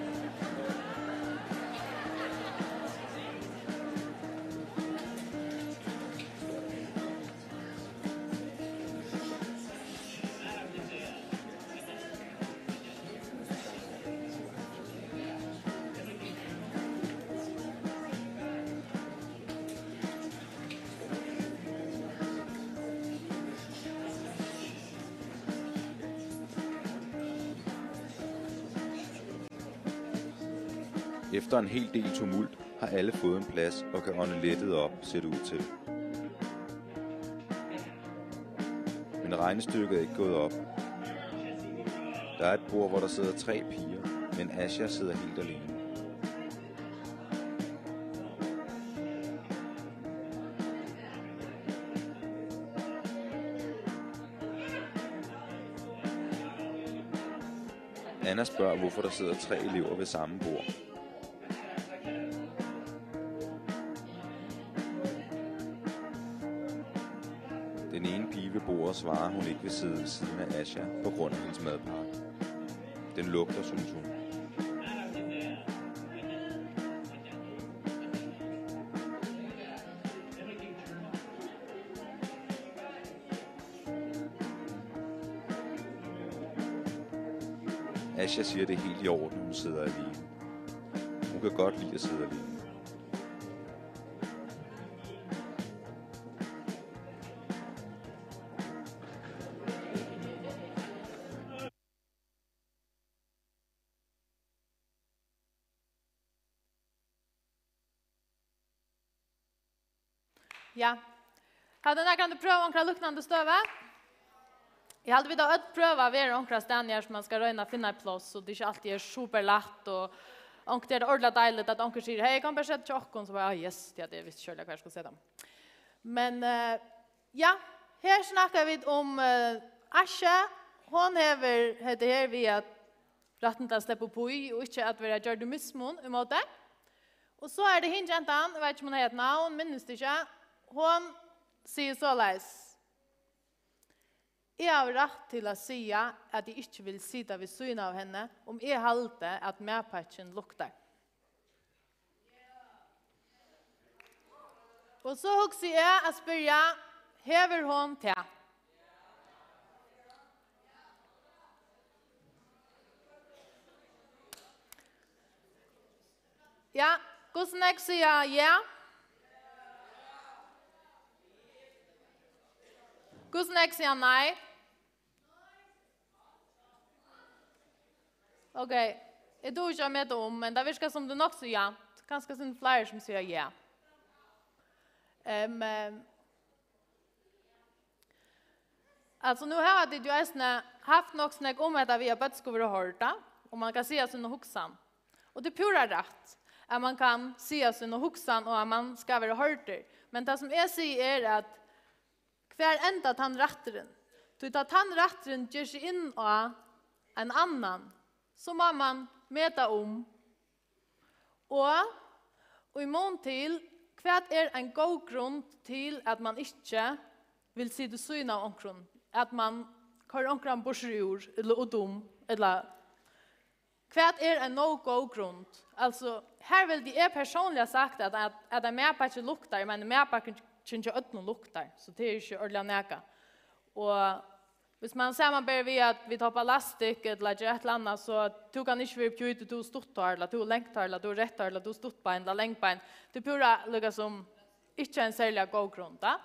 Efter en hel del tumult har alle fået en plads og kan ånde lettet op, ser det ud til. Men regnestykket er ikke gået op. Der er et bord, hvor der sidder 3 piger, men Asha sidder helt alene. Anna spørger, hvorfor der sidder 3 elever ved samme bord. Den ene pige ved bordet svarer, hun ikke vil sidde ved siden af Asha på grund af hendes madpakke. Den lugter, synes hun. Asha siger, det er helt i orden, hun sidder alene. Hun kan godt lide at sidde alene. Ja. Har du näkande pröva omkring luknande stöva? Jag hade vidare ett pröva av er omkring stänningar som man ska röna finna i plås så det inte alltid är superlätt och det är ordentligt dejligt att onkel säger hej, jag kan bara sätta tjockon så bara yes, det är visst körliga kvar jag ska se dem. Men ja, här snackar vi om Asha. Hon heter det här vi att rätten att släppa på i och inte att vara gjord missmon i måte. Och så är det hinjäntan, jag vet inte om hon heter namn, minns det inte. Hon sier såleis. Jeg har rett til å si at jeg ikke vil sitte ved siden av henne om jeg halte at medpatchen lukter. Og så husker jeg å spørre, hever hun til? Ja, hvordan jeg sier ja? Hvordan jeg sier nei? Ok, jeg tror ikke med om, men det virker som det nok så ja. Kanskje sin flere som sier ja. Altså, nu har det jo haft nok snakk om at vi har bøtskover og hørta, og man kan si sin hoksan. Og det er pura rett at man kan si sin hoksan og at man skal være hørter. Men det som jeg sier er at hver enda tannratteren. Da tannratteren gjør seg inn av en annan, så må man meta om. Og i mån til, hva er en god grunn til at man ikke vil si det syn av omkron? At man kører omkron borsjord, eller udom, eller hva er en no-go grunn? Altså, her vil de personlig ha sagt at en medpakke lukter, men en medpakke ikke øtlen lukter, så det er ikke ordentlig næka. Og Hvis man samarbeider ved at vi tar ballastikk eller et eller annet, så du kan ikke være pjøyt, du stuttar, eller du lengtar, eller du rettar, eller du stuttbein, eller lengbein. Det pura liksom ikke en særlig god grunn. Da.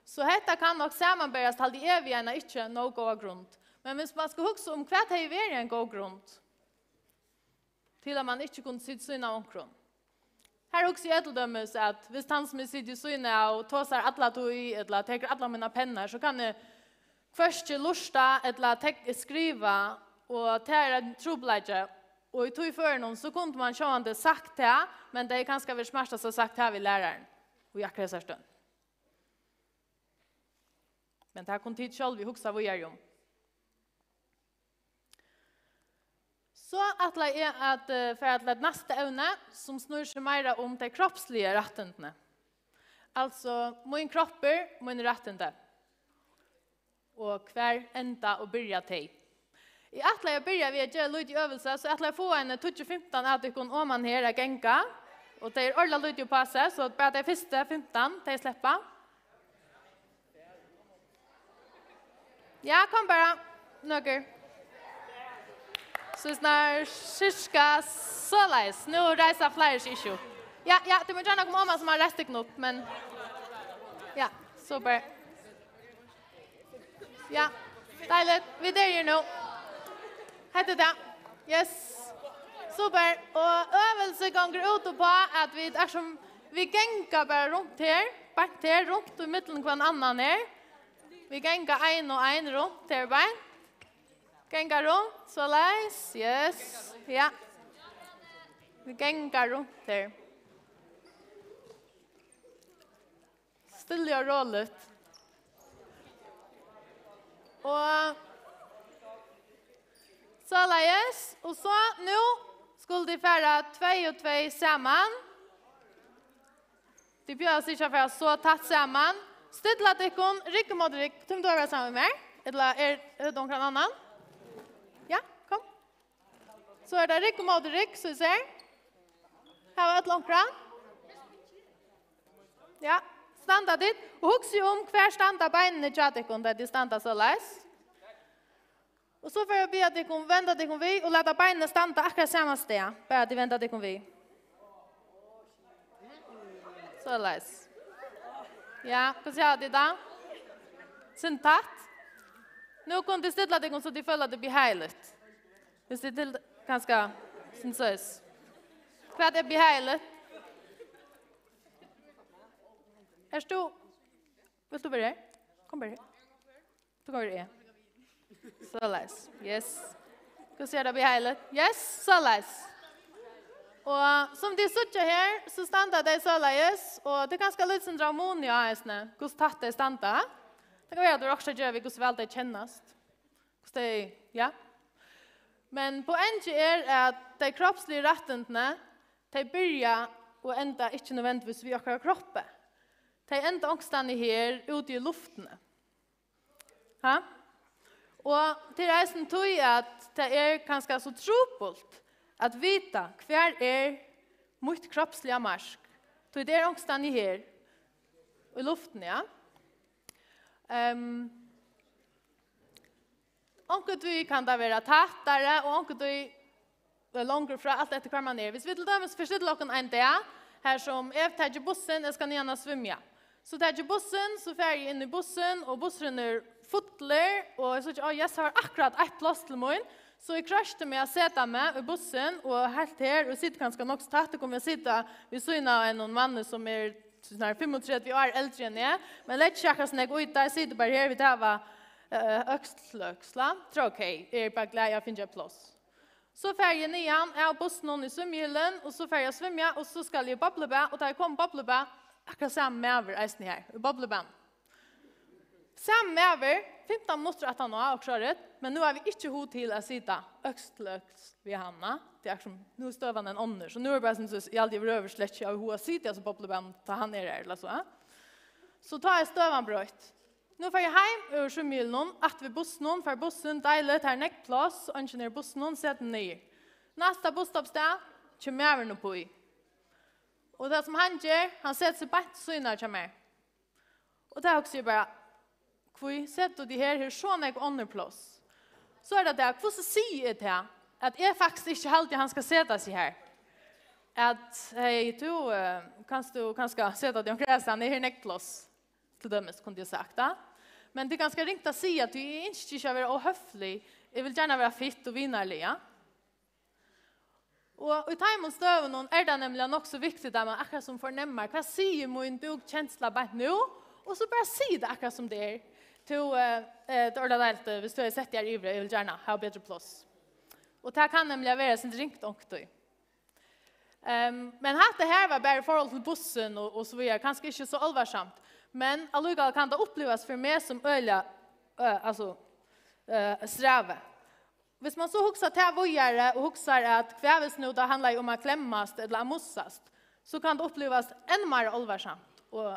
Så dette kan nok samarbeides til de evige ikke noe god grunn. Men hvis man skal huske om hva det er en god grunn, til at man ikke kunne sitte syne av omkron. Her husker jeg eteldømmes at hvis han som sitter syne og tåser alle tog i, eller teker alle mine penner, så kan jeg først lusta eller skriva og ta en trobladje. Og i tog før noen så kunne man sjående sagt det, men det er kanskje vel smertast å sagt det ved læreren. Og jeg akkurat stund. Men det har kun tid selv vi huksa vi gjør om. Så atler jeg at for at neste evne som snur seg mer om de kroppslige rettendene. Altså, min kropper, min rettende. Og hver enda og byrja til. I atler jeg byrja ved å gjøre lyd i øvelse, så atler jeg få en 20-15 av dere om man her er genga. Og det er ordentlig lyd i passe, så bare de første 15 til slipper. Ja, kom bare. Noe. Så snart cirka så leis. Nå reiser flere ikke. Ja, det må gjerne komme om man som har restet opp, men... Ja, super. Ja, deilig. Vi der nå. Hette det. Yes. Super. Og øvelse ganger ut på at vi gengar bare rundt her. Bak her, rundt i midten hver annan her. Vi gengar en og en rundt her bare. Gengar rundt, så leis. Yes. Ja. Vi gengar rundt her. Stille og roligt. Og så leis. Og så nå skulle de fære 2 og 2 sammen. De bjør oss ikke for så tatt sammen. Stille at dere, Rikke mot Rikke, du være sammen med meg? Eller er det noen annen? Ja, kom. Så er det Rikke mot Rikke, så vi ser. Her var et langt bra. Ja, standa dit. Og husk jo om hver standa beinene til at dere, der de standa så leis. Og så får jeg be at dere vender dere vi, og lade beinene standa akkurat samme sted. Bare at de vender dere vi. Så leis. Ja, hva sier de da? Sin tatt. Nå kan de stille dere så de føler at det blir heiligt. Hvis de til ganske sin søs. Hva er det blir heiligt? Her stod. Vil du bare her? Kom bare her. Du kommer her. Så leis. Yes. Hva sier det blir heiligt? Yes, så leis. Og som de sitter her, så standa de så leis, og det er ganske litt som dramoni av eisene, hvordan tatt de standa. Det kan være at du også gjør hvordan vel de kjennes. Hvordan de, ja. Men poenget er at de kroppslige rettendene, de begynner og enda ikke nødvendigvis ved akkurat kroppen. De enda ångstene her ute i luftene. Ja? Og til reisen tog jeg at det er ganske så trupult at vite hver er mot kroppslige marsk. Så det er ångstene her i luften, ja. Onket vi kan da være tattere, og onket vi er langer fra alt etter hver man er. Hvis vi til dømes forstår dere en dag, her som jeg tar bussen, jeg skal gjerne svømme. Så tar jeg bussen, så fer jeg inn i bussen, og bussen er fotler, og jeg sier ikke, jeg har akkurat et plass til min, så jeg krasjte med å sette meg i bussen, og helt her, og sitter ganske nok tatt, og kommer jeg sitte ved siden av en mann som er 35 år eldre enn jeg, men lett ikke akkurat sånn jeg ut der, jeg sitter bare her, vi tar øksløksla, tror ok, jeg er bare glad jeg finner plass. Så fer jeg ned igjen, jeg har bussen i svømmehyllen, og så fer jeg svømme, og så skal jeg boblebæ, og da jeg kom boblebæ, akkurat sammen med over eisen her, i boblebæn. Sammen med over, 15 minutter at han har oppkjøret, men nå er vi ikke hod til å sitte økstløks ved Hanna. Det er som, nå står han en ånder, så nå er det bare sånn, jeg alltid vil slett ikke av hod å sitte, altså boblebæn, ta han ned her, eller så. Så tar jeg støvanbrøyt. Nå får jeg hjem over Sjømylen, at vi bussen, for bussen, deilig, tar nekkplass, og ikke ned bussen, setter den ned. Neste busstoppsted, kommer jeg over noe på i. Og det som han gjør, han setter seg bare til synet til meg. Og det er også bare, hvorfor setter de her sånn jeg underplås. Så det der, hvordan sier jeg til at jeg faktisk ikke alltid han skal sette seg her. At hei, du kan sette deg omkring han er her nekkplås. Til dømes kunne jeg sagt det. Men det er ganske ringt å si at du ikke være ohøflig. Jeg vil gjerne være fitt og vinnerlig, ja. Og i timens støven det nemlig nok så viktig at man akkurat som fornemmer hva sier min kjensla bare nå, og så bare si det akkurat som det er. Det ordentlig, hvis du har sett her ivrig, jeg vil gjerne ha bedre plass. Og det kan nemlig være sin ringt ångtøy. Men det her var bare i forhold til bussen og så videre, kanskje ikke så alvarsamt. Men allikevel kan det oppleves for meg som øyla, strave. Hvis man så husker til vågjere og husker at kväves nu det handlar om att klämmas eller att mossas, så kan det upplevas ännu mer allvarsamt. Och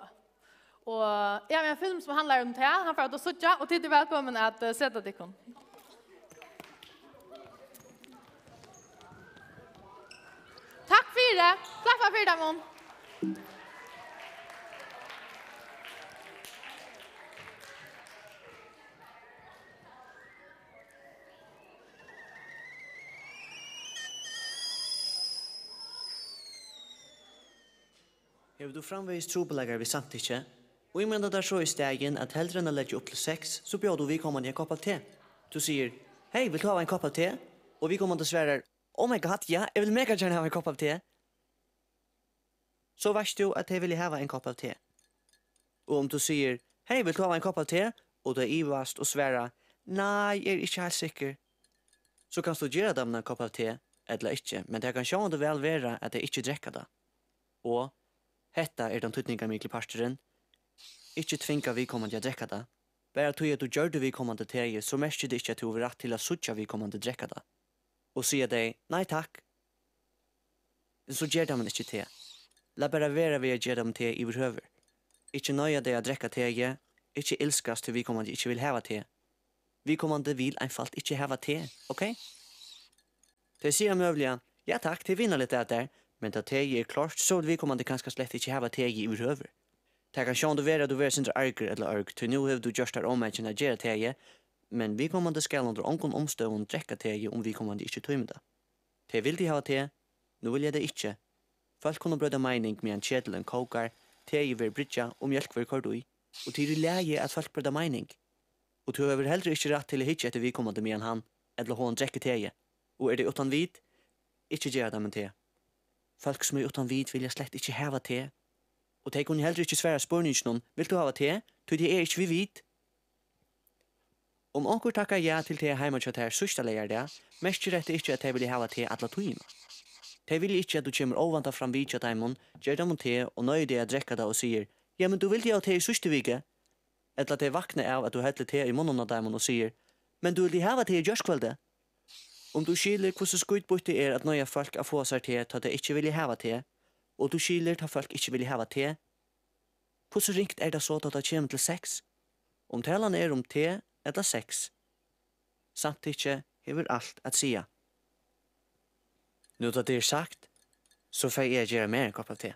jag har en film som handlar om det. Han får att söka och tid är välkommen att sätta dig kom. Tack för det. Klappa för det, mon. Har du framvegis trobelagar vid samtykke, og jeg mener det så i stegen at heldre enn å legge opp til 6, så bjør du vi kommande en kopp av te. Du sier, hei, vil du ha en kopp av te? Og vi kommande sverar, oh my god, ja, jeg vil mega gjerne ha en kopp av te. Så varst du at jeg vil ha en kopp av te. Og om du sier, hei, vil du ha en kopp av te? Og du er ivast og sverar, nei, jeg er ikke helt sikker. Så kan du gjøre dem en kopp av te, eller ikke, men det kan sjå det vel være at jeg ikke drekker det. Og hetta den tydninga mikli pastoren. Ikke tvinga vi kommande å drekka det. Bare tog at du gjør det vi kommande til, så merker det ikke at du har rett til å sutja vi kommande drekka det. Og sier deg, nei takk. Så gjør de man ikke til. La bare være ved å gjøre dem til i behøver. Ikke nøye deg å drekka til, ikke ilskast til vi kommande ikke vil heva til. Vi kommande vil einfalt ikke heva til, ok? Det sier møvliga, ja takk, til vinner litt der, men da tegi klart, så vil vi kommande kanskje slett ikke heva tegi i behøver. Det kan sjående være at du vil sindre arger eller arg, til nå har du gjørst der omvendt å gjøre tegi, men vi kommande skal under ångon omstøvun drekka tegi om vi kommande ikke tøyme det. Det vil de hava tegi, nå vil jeg det ikke. Folk kunne brøda meining med en kjedel en kokar, tegi ver bridja og mjölk ver kordui, og til det leie at folk brøda meining. Og du har heller ikke rett til å hitje etter vi kommande med en han, eller hån drekka tegi. Og det utan vid, ikke gjøre dem en tegi. Folk som utan vid vilja slett ikke hava te. Og de kunne heller ikke svære spørningen, vil du hava te? Til de ikke vi vid. Om onkur takkar ja til te heima til her sørsta leier det, mest rett ikke at de vil hava te atla tøyma. De vil ikke at du kommer ovanta fram vid til deimon, gjør dem om te og nøy det å drekka det og sier, ja, men du vil ha te i sørste vike. Eller at de vakner av at du heller te i munnen av deimon og sier, men du vil hava te i gjørskvalde. Om du skiljer hvordan skudbort det at nøye folk er få seg til at de ikke vil hava te, og du skiljer til folk ikke vil hava te, hvordan ringt det så at det kommer til 6? Om talan om te eller 6, samtidig hever alt at sia. Nå da det sagt, så får jeg gjøre mer en kopp av te.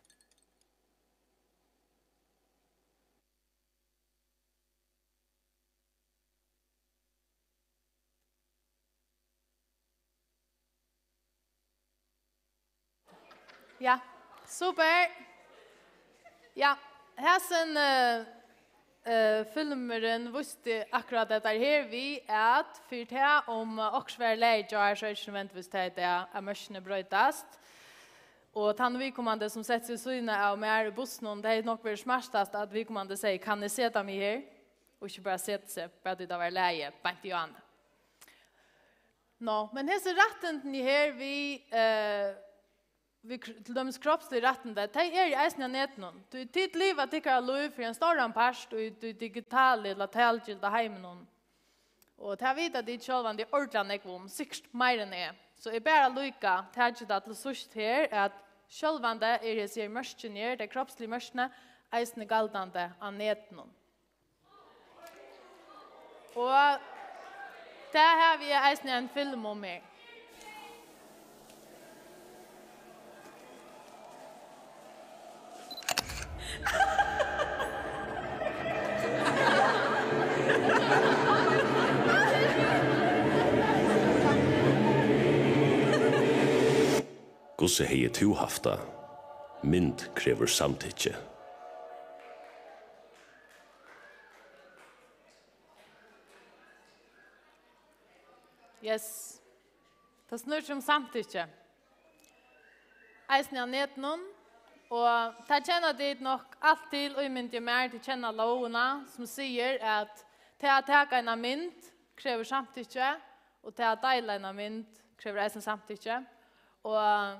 Ja, super. Ja, hessen filmeren visste akkurat dette her vi at for det om Oxford Leger så ikke nødvendigvis det er mørkene brøytast. Og han vi kommande som setter seg syne av mer i bussen, det er nok vært smertast at vi kommande sier, kan jeg sette meg her? Og ikke bare sette seg, bare det var leie, bant i andre. Nå, men hese retten her vi til dømes kroppslige rettende, det i eisen av netten. Du er tid liv at ikke er lov for en større parst og du digitale eller talgilde heimen. Og til jeg vet at de selv de ordentlig ikke om, sikkert mer enn jeg. Så jeg bare lykker talgilde til sørst her at selv jeg sier mørkene her, det kroppslige mørkene, eisen galdende av netten. Og det har vi eisen en film om her. Gosse hei tu hafta. Mynd krever samtykke. Yes. Det snur som samtykke. Eisen av netnon, og det kjenner dit nok alt til, og myndig mer til kjenner lovene, som sier at til å ta en mynd krever samtykke, og til å deile en mynd krever eisen samtykke. Og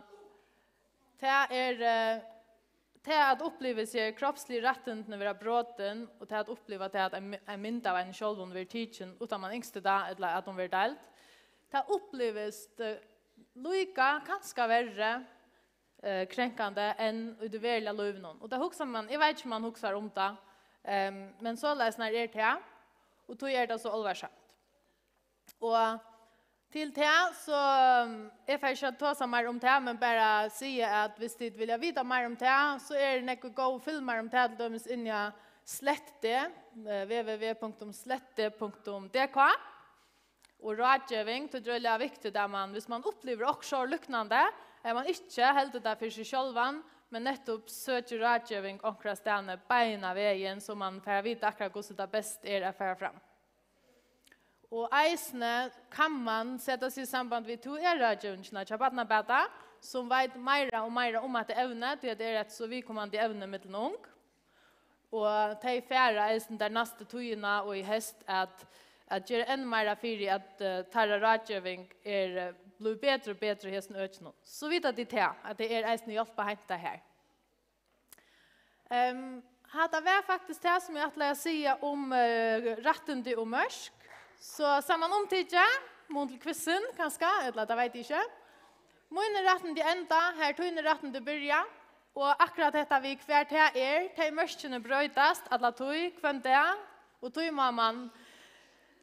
til at oppleve seg kroppslig retten til å være bråten, og til at oppleve til at en mynd av en selv vil tidsen, uten man yngste da, eller at de vil delt. Det oppleves lika, kanskje verre, kränkande än i det verkliga livet. Och det huxar man, jag vet inte om man huxar om det, men så läsnar det till och då är det så allvarsamt. Och till det så är jag inte ta så mer om det, men bara säga att hvis det vill veta mer om det så är det några gå och filmer om det de är inne i Slette, www.slette.dk. Och rådgivning till det är viktigt där man, hvis man upplever också liknande, är man inte helt där för sig själva, men nettopp söker rådgivning och stanna beina vägen så man får veta akkurat hur det bäst är att föra fram. Och eisne kan man sätta sig i samband vid to rådgivningarna till Badnabata som vet mer och mer om att ävnet, det är ett så vi kommer till ävnet med den ung. Och det är färre eisen där nästa togorna och i häst att göra ännu mer för att tarra rådgivning blir bättre och bättre i hästen ökning. Så vidare det är att det är eisen hjälp att hämta här. Det var faktiskt det som jag att säga om rätten till mörsk. Så samman om tidja, mot kvissen kanske, eller det vet jag inte. Min rätten till ända, här tog in rätten till börja. Och akkurat detta vi kvärt här till mörskene bröjtast, alla tog kvänt det. Och tog man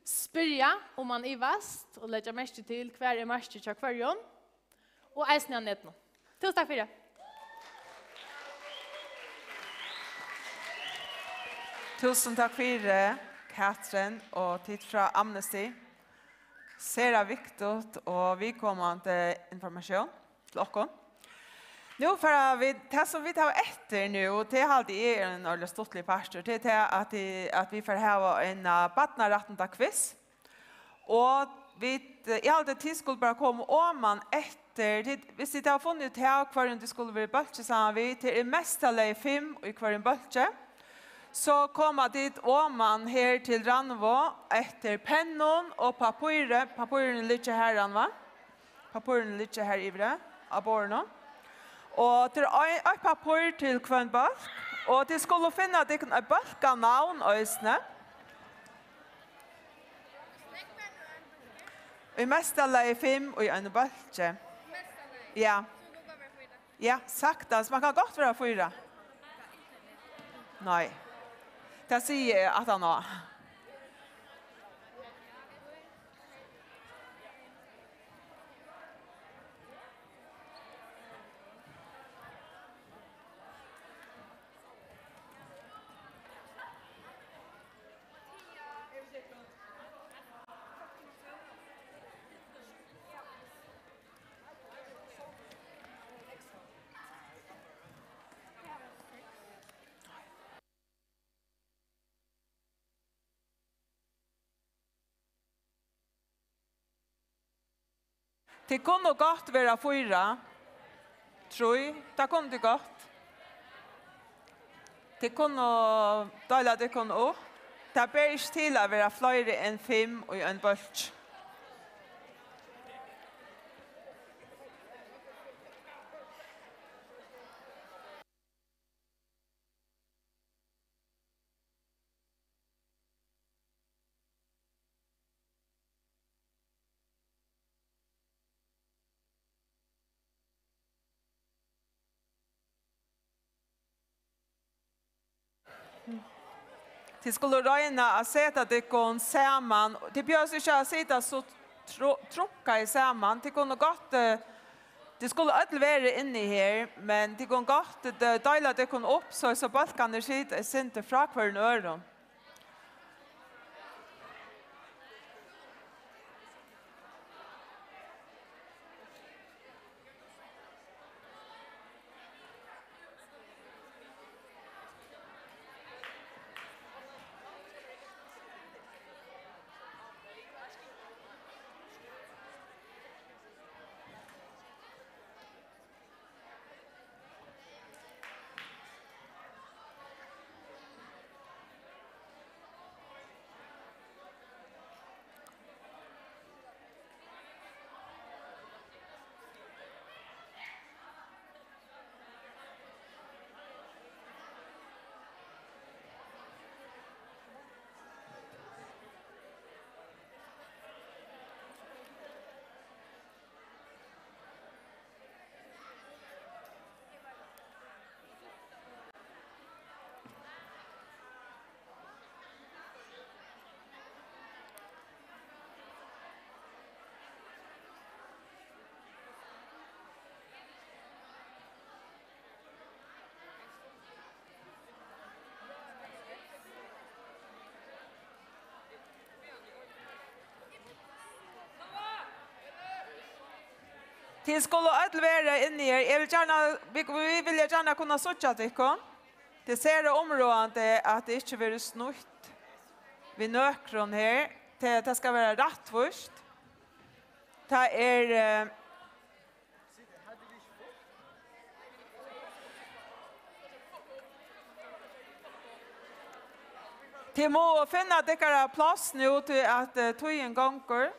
spyrja om man i vast och lägga mest till kvar är mörsk till kvarjon. Och eisen jag net nu. Tusen tack för det. Tusen tack för det, Katrin och tid från Amnesty. Sera viktigt och vi kommer till information till oss. Nu för vi det som vi tar efter nu och det har det en alldeles stortlig pastor till att vi får ha en badnaratten quiz. Och i allt det skulle bara komma om man efter hvis det har funnit här kvar det skulle vara bultje så vi till mestalla 5 och kvar en bultje. Så kommer dit om man här till Ranvå efter pennon och papiret. Papiren ligger här Ranva. Papiren ligger här i vre av borna. Och till ett papir till kvann balk. Och det skulle finna att det kan balka navn ösne. I mestalla är 5 och en balke. Ja. Ja, sakta. Så man kan gott vara 4. Nej. Det säger att han har. Det kunde gott vara 4. Tror jag. Det kunde gott. Det kunde dela det kunde upp. Det ber inte till att vara fler än 5 och en bultj. Det skulle röjna att sätta det kon samman. Det behövs inte att sitta så trånka i samman. Det kunde gott det skulle öll vara inne här, men det kunde gott dela det kon upp så balkarna sitter inte fra kvar öron. Till skulle all vara inne här. Jag vill gärna, vi vill gärna kunna söka till ikon. Det ser området att det inte blir snutt. Vi nökron här. Det ska vara rätt först. Det är... Det må finna dekkara plats nu till att tøyen gånger.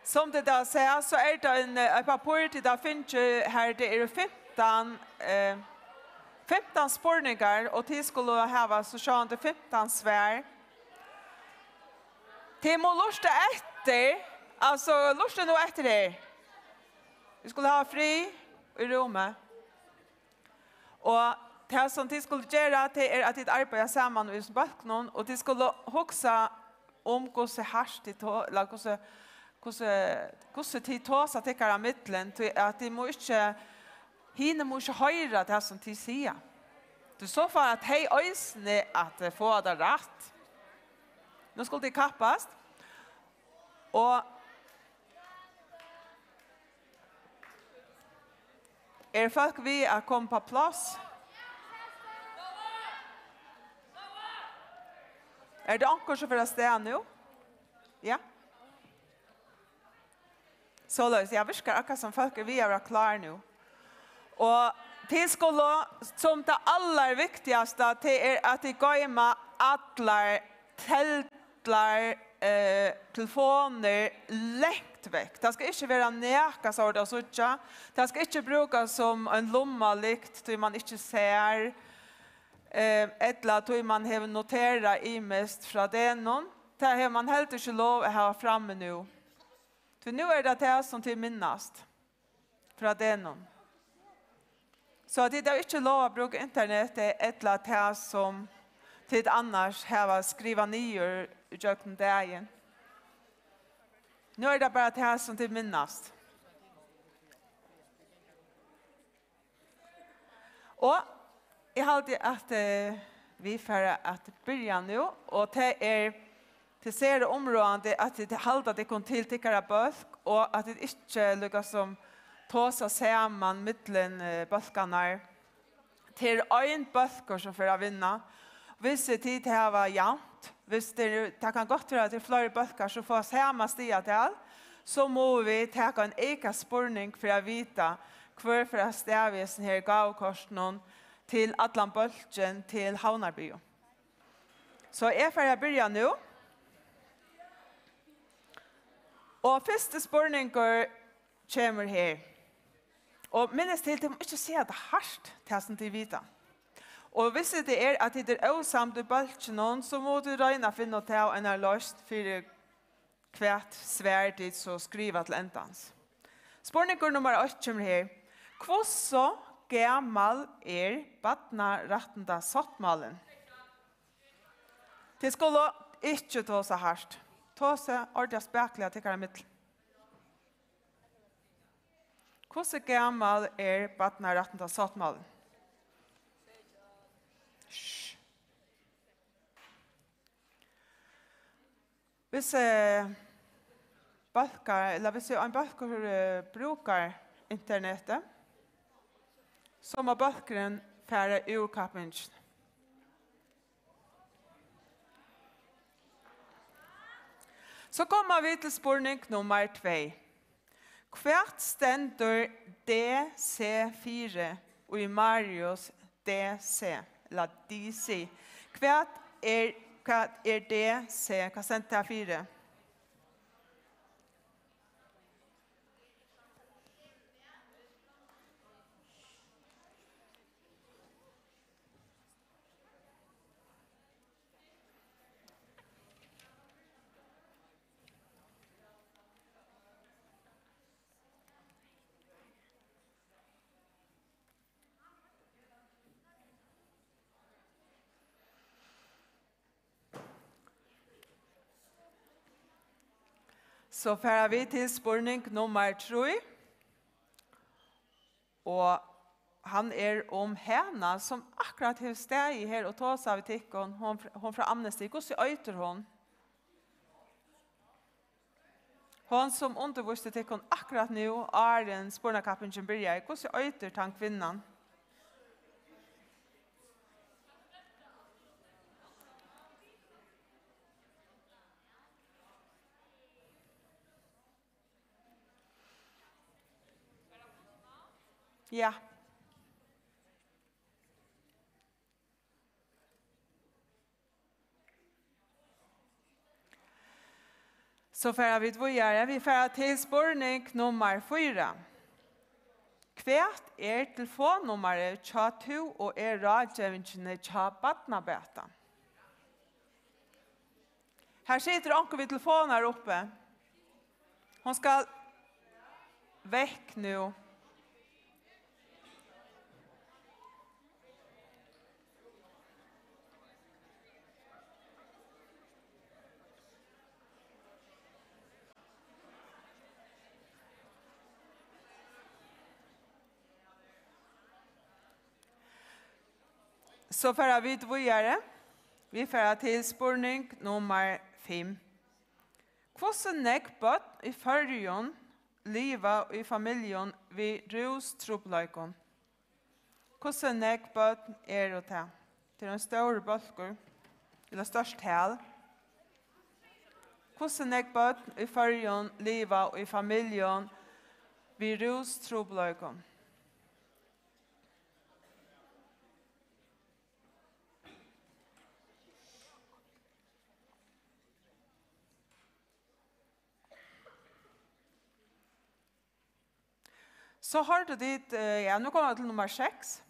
Som det där säger så är det en papper till där finns här det är 15 spårningar och det skulle ha så sjön det 15 svär. Det må lusta efter, alltså lusta nu efter det. Vi skulle ha fri i rummet. Och det som de skulle göra det är att de arbetar samman i balknon och de skulle huxa om hur så hastigt eller hur tid tås att det av mittlen till att de måste hinna måste höra det som de säger. Det så för att hej ösne att få det rätt. Nu skulle de kappas och folk vi att komma på plats? Är det ankor som för att städa nu? Ja. Så lös, jag viskar akkurat som folk vi är klar nu. Och det skulle, som det allra viktigaste, det är att det går med alla tältlar, telefoner lätt väck. Det ska inte vara näka så det så. Det ska inte brukas som en lomma likt som man inte ser. Eller som man har noterat i mest från den någon. Det har man helt inte lov att ha framme nu. För nu är det som till minnast från den någon. Så det är inte lov att bruka internet eller det som tid annars har skriva ner i jöken dagen. Nu är det bara det här som till minnast. Och jag hade att vi får att börja nu. Och det är till ser området att det halda det kon till tyckare bölk. Och att det inte lyckas som tåsa samman mittlen bölkarna. Till en bölkar som för att vinna. Hvis det tid här var jämnt. Hvis det kan gott vara till flera bölkar så får samma stiga till. Så må vi ta en eka spårning för att vita hver för att stävjes den här gavkorsen till Atlanbölken till Havnarby. Så jag får börja nu. Och första spårningen kommer här. Och minst till att inte säga det hardt till att vita. Och hvis det är att det är osamt i bölken så må du regna finna till en löst för kvärt svärdigt så skriva till äntans. Spårningen nummer 8 kommer här. Hvor så gammal badna rattenda sottmalen? Det skulle inte ta så hardt. Ta så ordentligt spekliga till mitt. Hvor så gammal badna rattenda sottmalen? Hvis balkar, eller hvis en balkar brukar internetet, så må balkaren fære ur kappingen. Så kommer vi til spurning nummer 2. Hvert stender DC4 og i Marius DC, eller DC. Hvert er DC, hva stender 4? Så færer vi til spurning nummer 3. Og han om henne som akkurat har steg her og tås av etikken. Hon fra Amnesty. Hvordan øyter hon? Hon som underviste til hon akkurat nu, Arjen Spornakappen börjar. Hvordan øyter han kvinnan? Ja. Så får vi vidare. Vi får till spårning nummer 4. Kvært telefonnummeret tja to og rådgivningsene tja badnabeta. Her sitter onkel vid telefonen her uppe. Hon skal vekk nu. Så får vi vidare. Vi får till spårning nummer 5. Hvordan nekbøtt i førjon liva i familjen vi rustruppløykon? Hvordan nekbøtt det til? Til en stor bølger, eller størst hel. Hvordan nekbøtt i førjon liva i familjen vi rustruppløykon? Så har du dit, ja, nu kommer vi til nummer 6.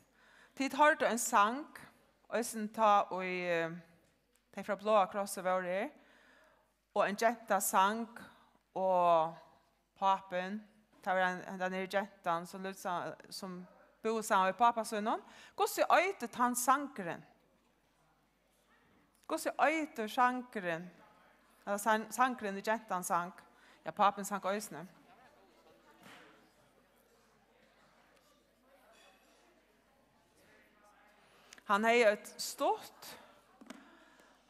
Dit har du en sang, og sen ta og ta fra blåa krosset var det, og en jenta sang, og papen, ta var den jentan som bor sammen med papasønnen. Hvordan øytet han sangeren? Hvordan øytet sangeren? Sangeren i jentan sang. Ja, papen sang øysene. Han har et stort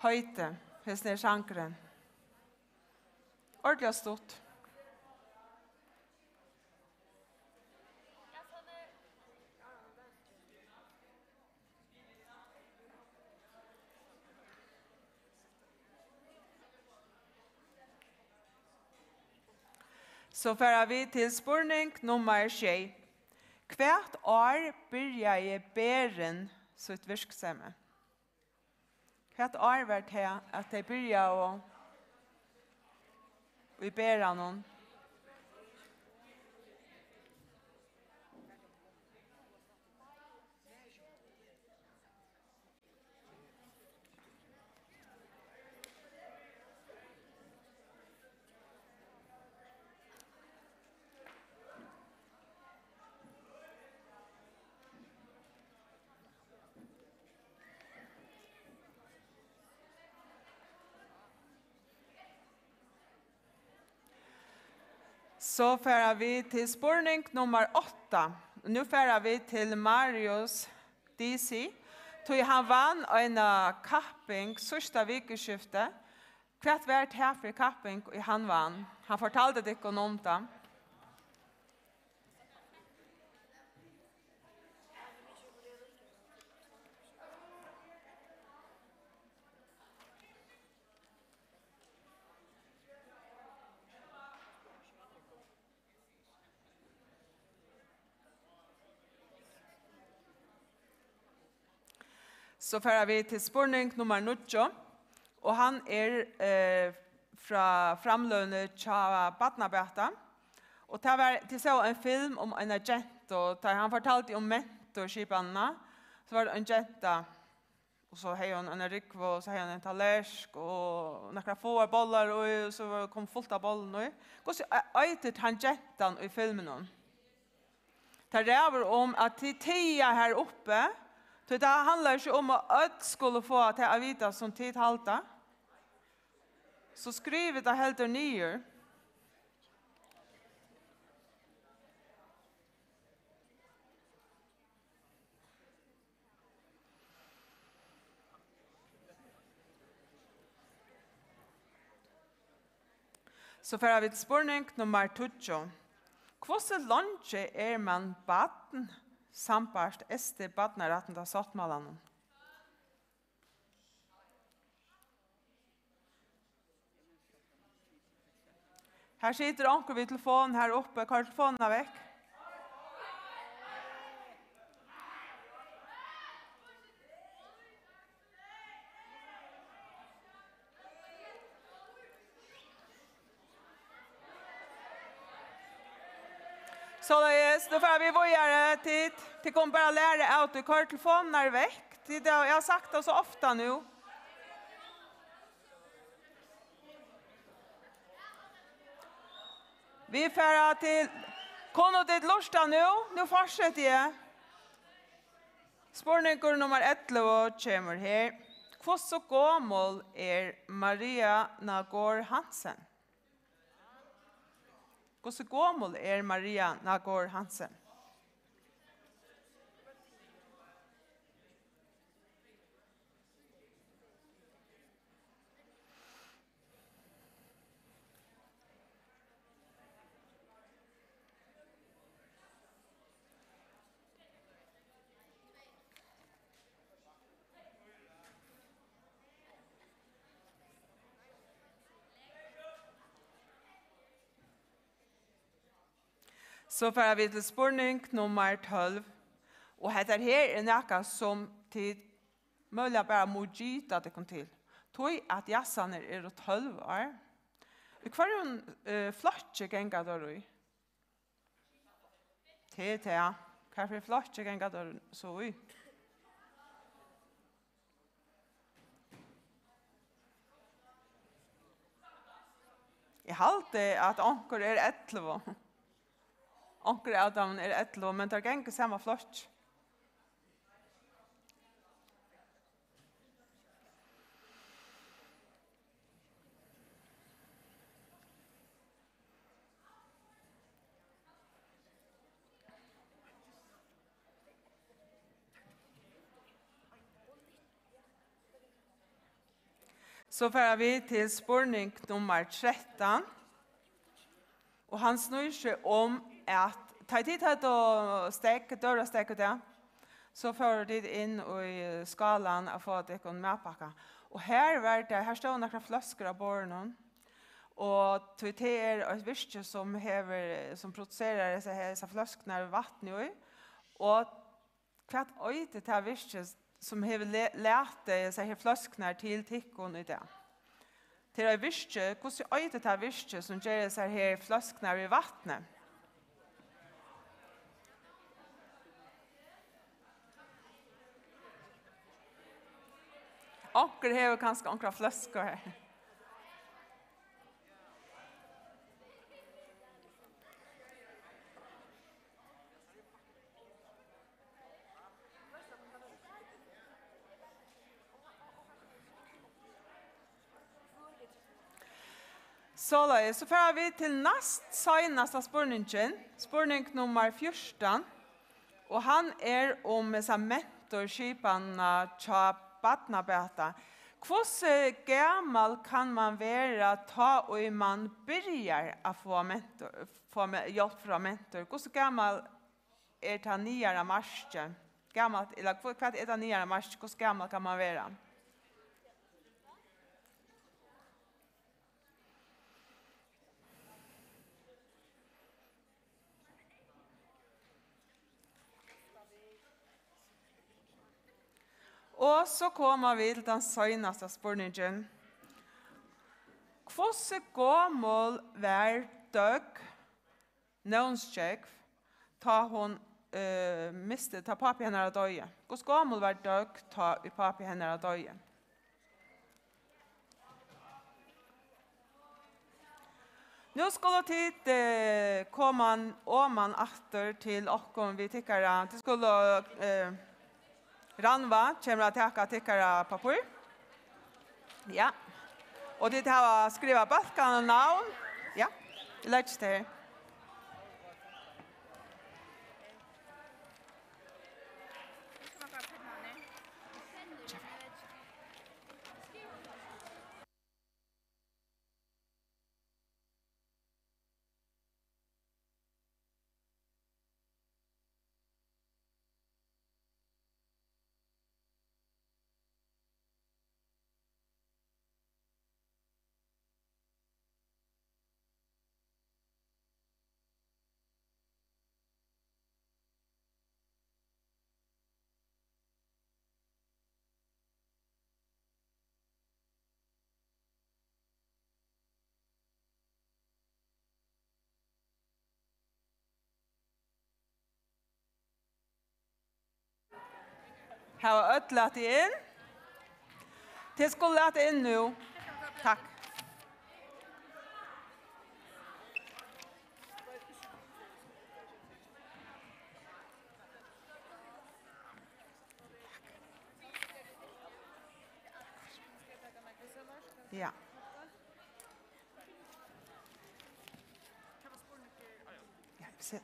høyte, hesten sjankeren. Ordentlig stort. Så fører vi til spurning nummer 6. Hvert år byrjar jeg bæren sitt virksomme. Hvert år var det at jeg byrjar og vi bærer noen. Så færer vi til spurning nummer 8. Nu færer vi til Marius DC. Tog han vann en kapping sørste vikeskifte. Hvert vært her for kapping og han vann. Han fortalte det ikke om det. Så fører vi til spurning nummer 9, og han fra framlønne Tja Badnabeta. Og det var til så en film om en agent, og han fortalte om mentorskipene. Så var det en agenta, og så har hun en rikv, og så har hun en talersk, og noen få bollar, og så kom fullt av bollen. Hvordan øytet han agentan i filmen? Det ræver om at de tida her oppe, så det handlar ikke om at ødt skulle få til å vite som tid halta. Så skriver det helt nye. Så får vi til spørning nummer 20. Hvordan lange man baden sambart este badnaraten av sattmalen? Her sitter anker vid telefonen her oppe. Hva er telefonen er vekk? Så då får vi börja tid. Det kommer bara lära ut hur telefonen är väck. Jag har sagt det så ofta nu. Vi får till Kono dit lusta nu. Nu fortsätter jag. Spårningar nummer 11 kommer här. Hur så gammal är Maria Nagor Hansen? Hur så gammal är Maria Nagor Hansen? Så får vi til spurning nummer 12. Og dette her er noe som til mulig bare må gyte at det kom til. Tog at jassene er 12 år. Hva er en flotje genga der i? Til, ja. Hva er flotje genga der så i? Jeg halte at anker er 11. Onkel Adam er 11, men det er ikke samme flott. Så får vi til spurning nummer 13. Og han snur seg om at ta tid til å steke, døra steke det, så får de inn i skalan og få det en medpakke. Og her står noen flasker av båren, og det er et virke som produserer disse flaskene av vatten i, og hva er det til virke som har lært disse flaskene til tikkene i det? Til å virke, hvordan er det til virke som gjør disse flaskene i vattnet? Onkel har kanskje onkra flaskor her. Så får vi til næst seneste spurningen, spurning nummer 14. Og han er om mentorskipene til badnabeta. Hvordan gammel kan man være ta og man börjar å få hjelp fra mentor? Hvordan gammel er det nyere marsje? Hva er det nyere marsje? Hvordan gammel kan man være? Og så kommer vi til den seneste spurningen. Hvordan gammel var Døg Nånskjegv ta hun ta papi henne av døye? Hvordan gammel var Døg ta papi henne av døye? Nå skulle tid komme om man atter til åkken vi tykker det skulle Ranva kommer att ta tyckare papper. Ja. Och det har skriva balkan och namn. Ja. Let's det. Har ödlat in. Det skulle lata in nu. Tack. Ja. Ja, se.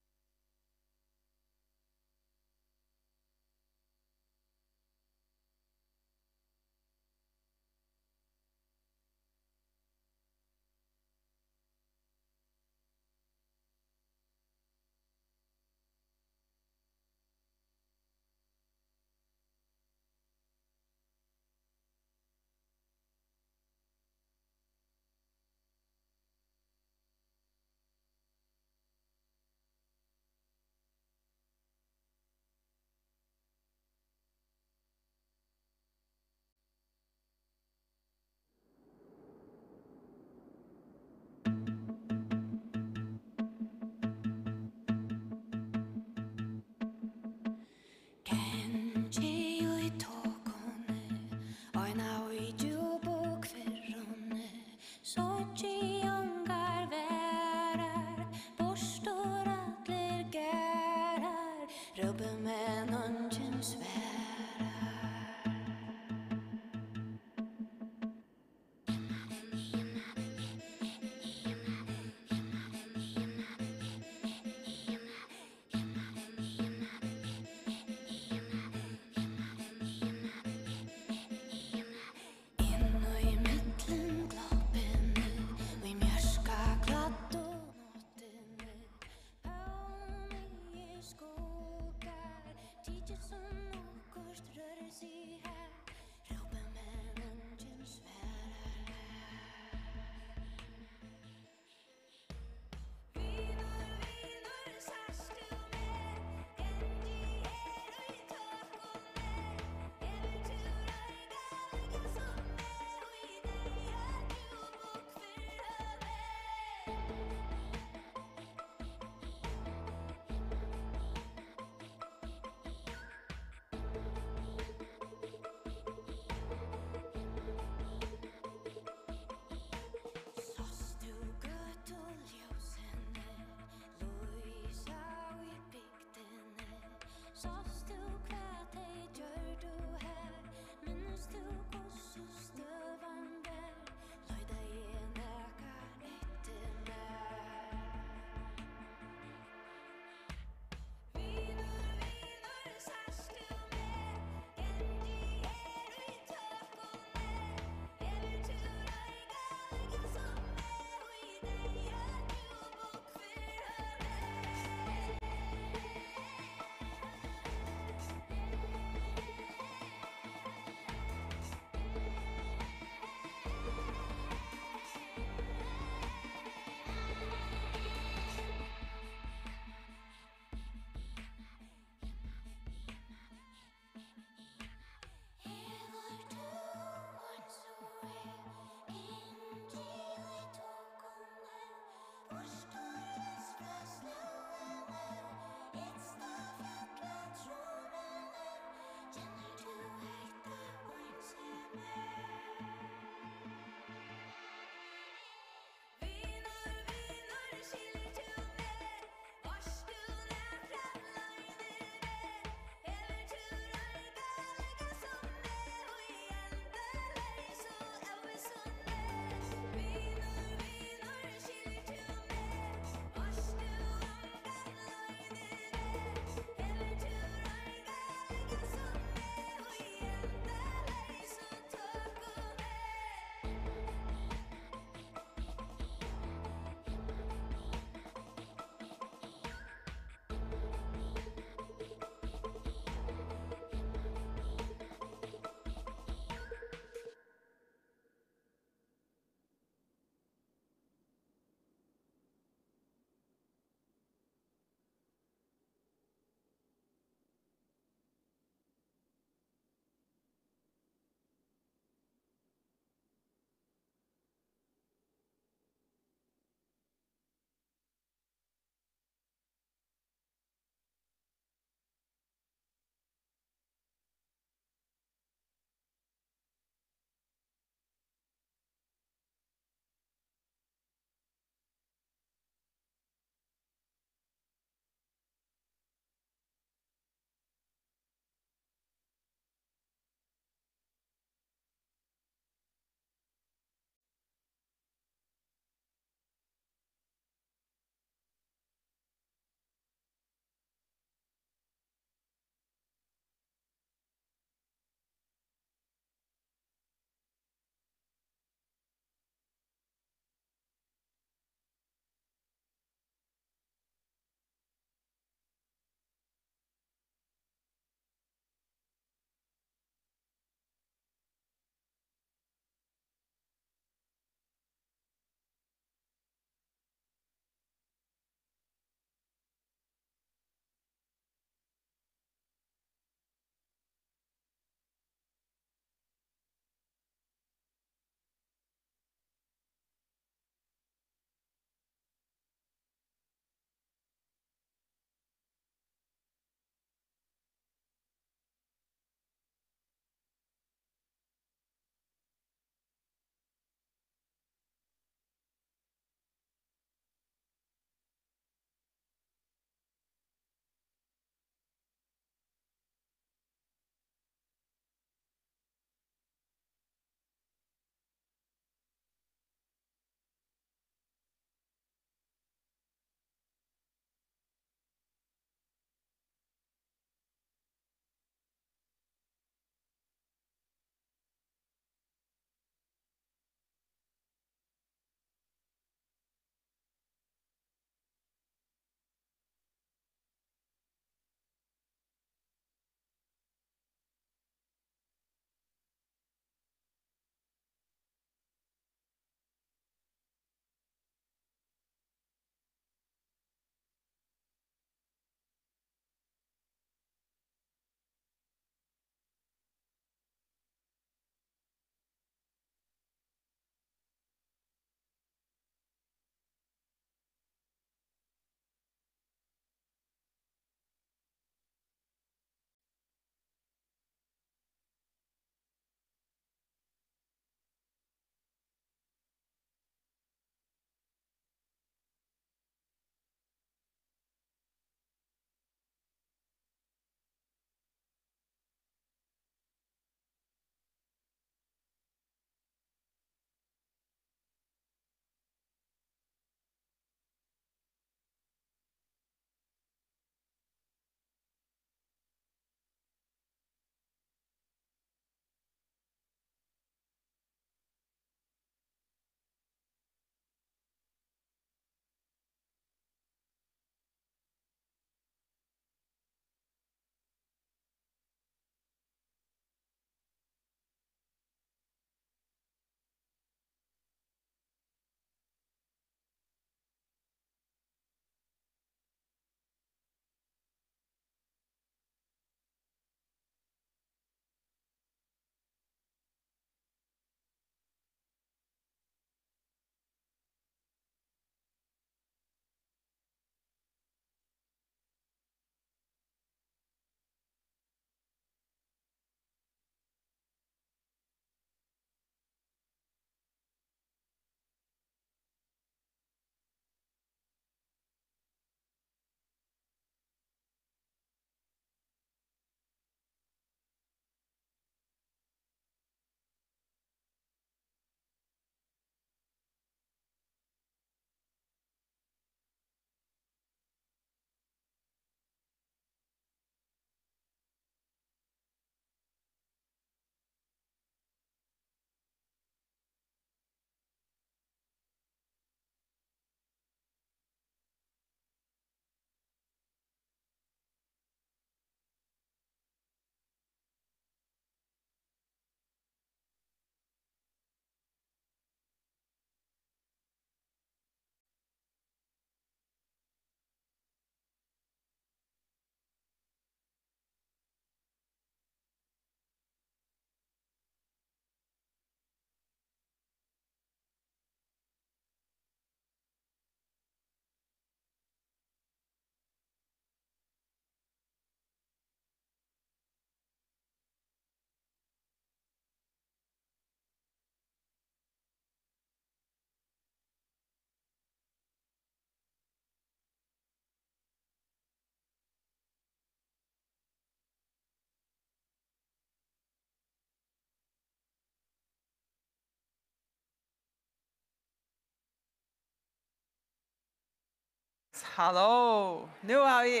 Hallå. Nu har vi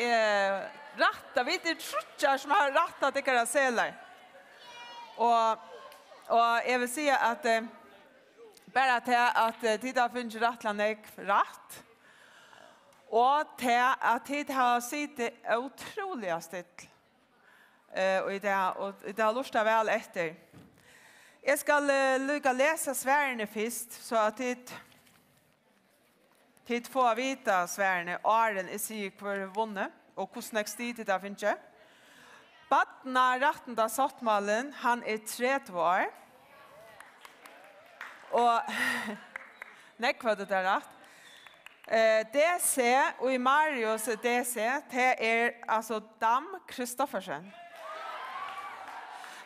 rattat. Vi är trutjar som har rattat det selar. Och jag vill säga att bara till att titta finns rattlanägg rätt. Och till att titta har sitt otroliga still. Och det har lustat väl efter. Jag ska lycka läsa svärne först så att tid får vita svärne åren är sig kvar vunne och hur snäck tid det finns inte. Badna rattenda sattmalen han är 30 år. Och nekva det där rätt. DC och i Marius DC det är alltså Dam Kristoffersen.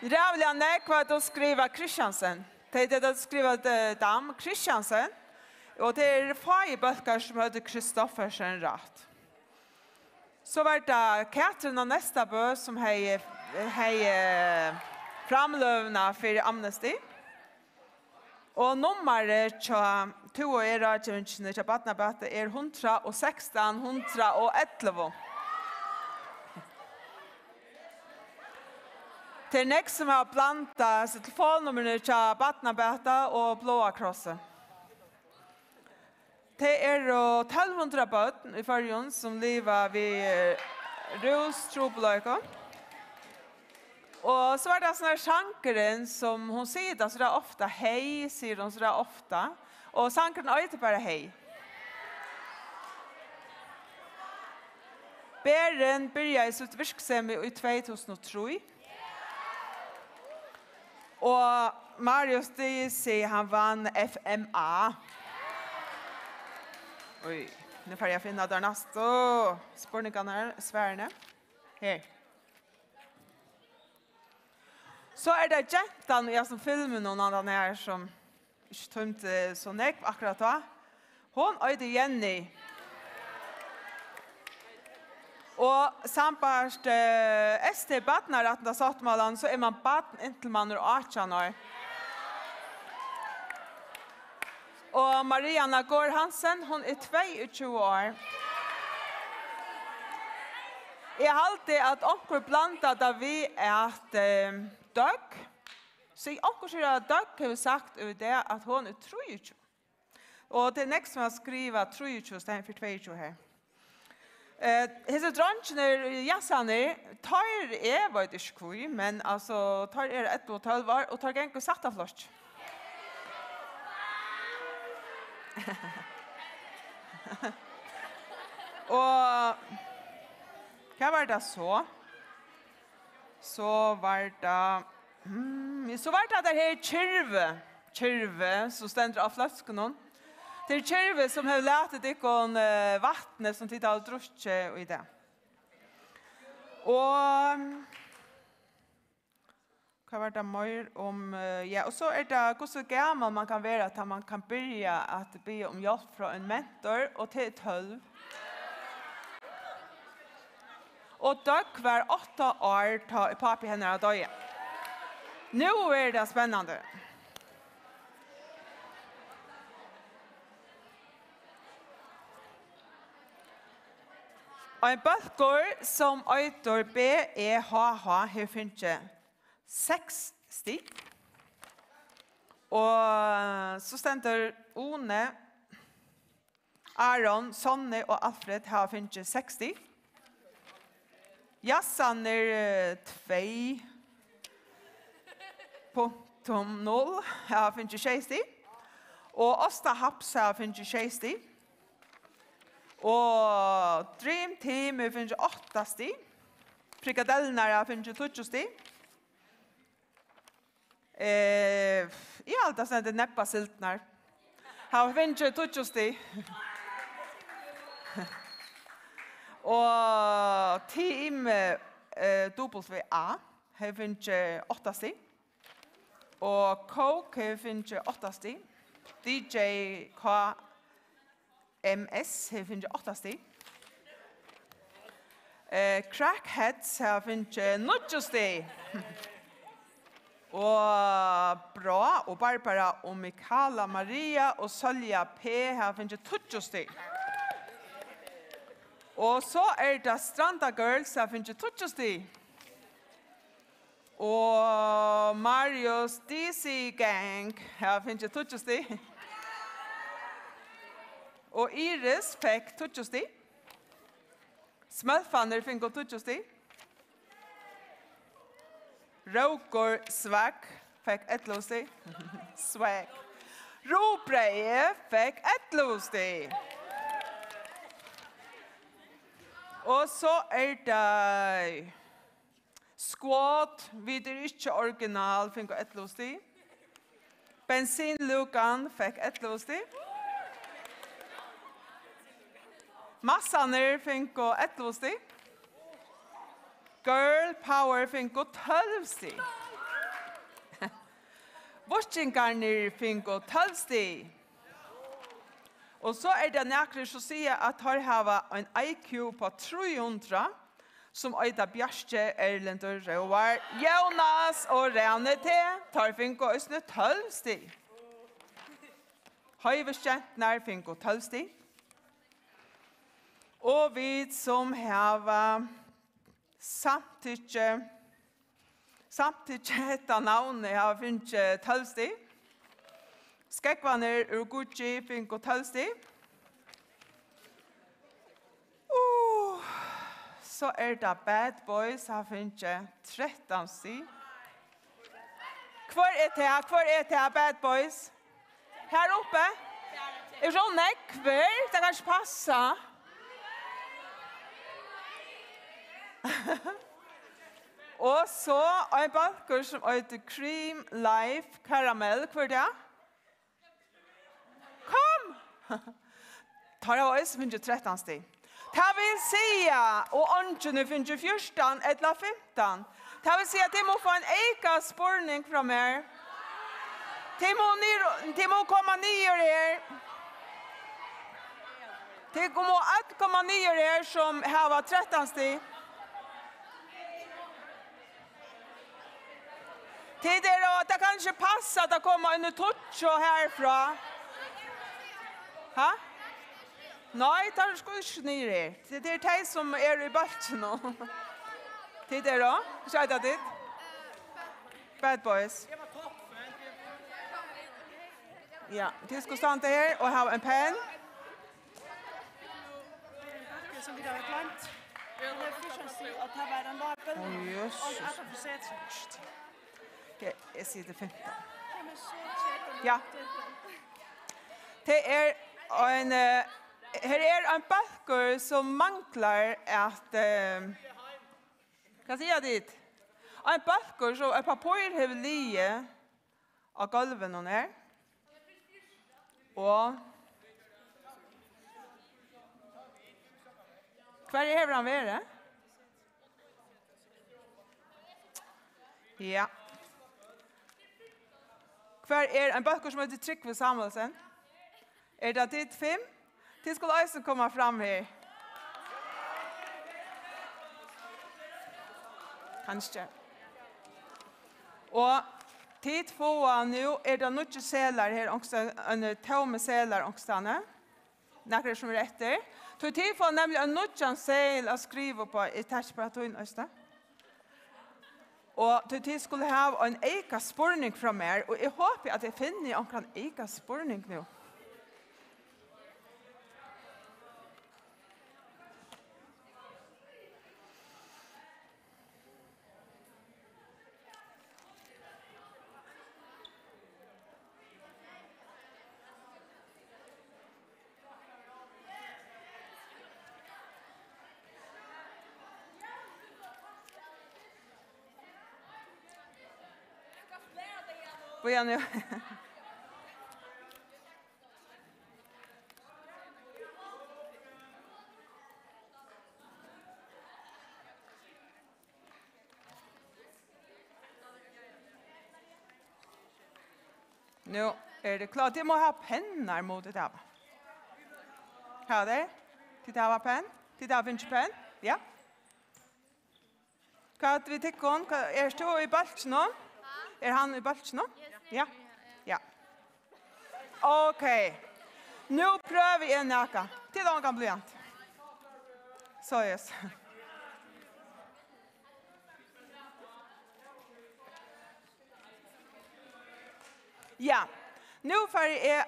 Rävliga nekva att skriva Kristiansen. Det är att skriva Dam Kristiansen. Och det är fem böcker som heter Kristoffersen rätt. Så var det Katrin och nästa bö som hej framlövna för Amnesty. Och numret till två era tjänster till Batnabate är 116, 111. Till nästa som har blandat telefonnummer till Batnabate och Blåa krossen. Det är 1200 barn i Färjön som lever vid rustrobelöken. Och så är det sån här sankeren som hon säger så där ofta hej, säger hon så där ofta. Och sankeren är inte bara hej. Bären började i sitt verksamhet i 2003. Och Marius DC han vann FMA. Oj, nu får jag finna där nästa spårningarna svärne. Här. Så är det Jettan jag som filmer någon annan här som inte tömte så nek akkurat då. Hon är Jenny. Och sampast ST Batnar att det satt mellan så är man Batn intill man är 18 år. Och Mariana Gård Hansen, hon är 22 år. Jag har alltid att onkel blandat där vi är att Doug. Så onkel säger att Doug har sagt det att hon är 23. Och det nästa som jag skriver 23 istället för 22 här. Hese dronchner jassaner tar var det skoj men alltså tar 1 och 12 år och tar gänga satta flott. Och vad var det så? Så var det där här kyrve som ständer av flaskan. Det är kyrve som har lärt det kon vattnet som tittar och drusche och i det. Och vad var det mer om ja och så är det hur så gammal man kan vara att man kan börja att be om hjälp från en mentor och till 12. Och Doug var 8 år ta pappa henne att dö. Nu är det spännande. En böcker som öter BEHH har funnit 6 stig. Och så ständer One, Aaron, Sonny och Alfred har funnit 60. Jassan är 2.0 har funnit 60. Och Osta Haps har funnit 60. Og Dream Team har funnit 8 stig. Frikadellerna har funnit 20 stig. I allt det är näppa siltnar. Har funnit 20 stig. Og Team WA har funnit 8 stig. Og Coke har funnit 8 stig. DJ K MS har funnit 8 stig. Crackheads har funnit 9 stig. Og Bra og Barbara og Mikaela Maria og Sölja P har funnit 20 stig. Og så det Stranda Girls, jeg finner tuttosti. Og Marius DC Gang, jeg finner tuttosti. Og Iris fikk tuttosti. Smølfaner finner tuttosti. Råkor Svag fikk etlosti. Swag. Ropbreie fikk etlosti. Og så det Squad, videre ikke original, fikk etlosti. Bensinlukan fikk etlosti. Massaner fikk etlosti. Girl Power fikk 12 sti. Vårtjengarner fikk 12 sti. Og så det nækere som sier at her har en IQ på 300, som øyda Bjarke, Erlendur, Røvar, Jonas og Rane til. Tar fikk også 12 sti. Høyveskjentner fikk 12 sti. Og vi som har samtidig hetta navnet har finnet 12 sti. Skekvaner ur Gucci finner 12 sti. Så det Bad Boys har finnet 13 sti. Hvor det Bad Boys? Her oppe? Sånn nekver, det kan ikke passe. Og så en balker som heter Cream Life Caramel. Hvor det? Kom! Tar jeg også finner 13 sti. Det vil si, og åndene finner 14 eller 15. Det vil si at de må få en eka spørning fra meg. De må komme nye her. De må komme nye her som har 13 sti. Det kan ikke passe at det kommer en touch herfra. Hæ? Nei, det skal ikke ned her. Det de som I balten nå. Det da? Hva det ditt? Bad Boys. Ja, de skal stå her og ha en penn. Som vi har glemt. Det først at det var en label. Jesus. Jeg sier det 15. Ja. Det en her en balker som mangler at hva sier jeg dit? En balker som et papir har lie av gulven og her. Og hva har han vært? Ja. Hver en balker som heter Trygve Samuelsen? Det ditt 5? De skulle også komme fram her. Kanskje. Og tid få nå det noen seler her, en tomme seler ångstene. Nekker som etter. Så tid få nemlig en noen sel å skrive på I tersparatorien også. Og til skulle ha en eka spørning fra meg, og jeg håper at jeg finner en eka spørning nå. Börja nu. Nu det klart. Det må ha pennar mot det här. Här det. Titta här var penn. Titta här finns penn. Ja. Kan vi tycka om? Stå I balken nu? Han I balken nu? Ja. Ja. Okej. Nu prövar vi en näka. Till de kan bli ant. Så yes. Ja, nu får jeg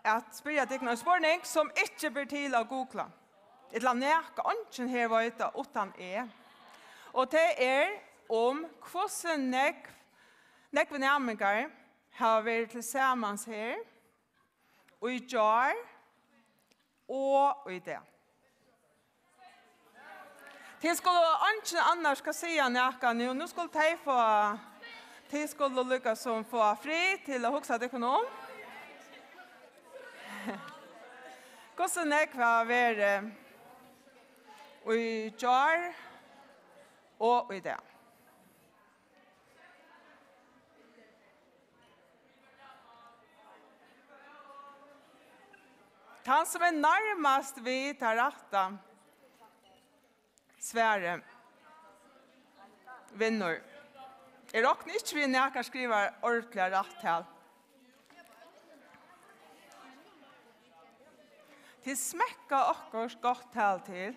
at spyrja deg en spørning som ikke blir til å googla. Et eller annet ønsken her var ute utan Og det om hvordan nekve nærmengar har vært til samans her, og i jar, og i det. Det skulle ønsken annars skal si nækka nu. Nu skulle de få, de skulle lykkes som få fri til å huksa det om. Hvordan nekve har vært i jar, og i det. Han som nærmast vi tar ratta Sverre vinner. Jeg råkner ikke vi når jeg skriver ordentlig rett her. Til smekka okkurs godt tal til.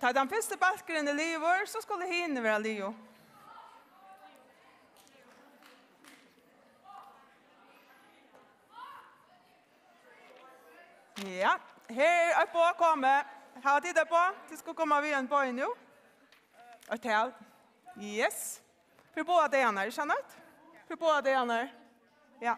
Ta den første balkeren i livet, så skulle hinne være livet. Ja, her er på å komme. Har de det på? De skal komme ved en bøy nå. Og tal. Yes. For båda det han er, skjønner du? For båda det han er. Ja.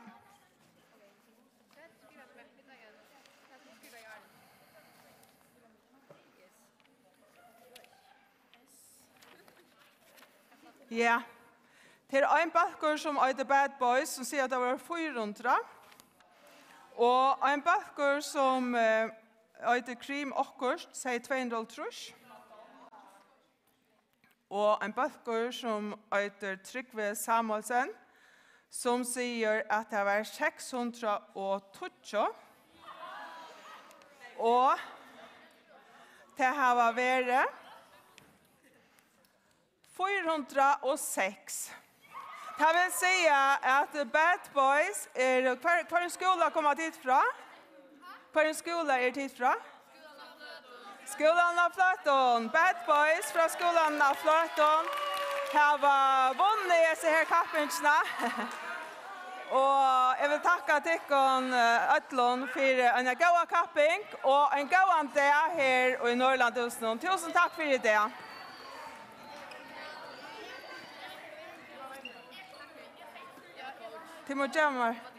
Ja, det en balkor som heter Bad Boys, som sier at det var 400. Og en balkor som heter Cream Okkurst, sier 200. Og en balkor som heter Trygve Samuelsen, som sier at det var 620. Og det har vært 406. Det vil si at Bad Boys hva en skole kommer dit fra? Hva en skole dit fra? Skolan av Fløton. Bad Boys fra skolan av Fløton har vunnet disse her kappingsene. Og jeg vil takke Tikkon Øtlund for en god kapping og en god dag her i Norrlandhusen. Tusen takk for det. Timo Jammer.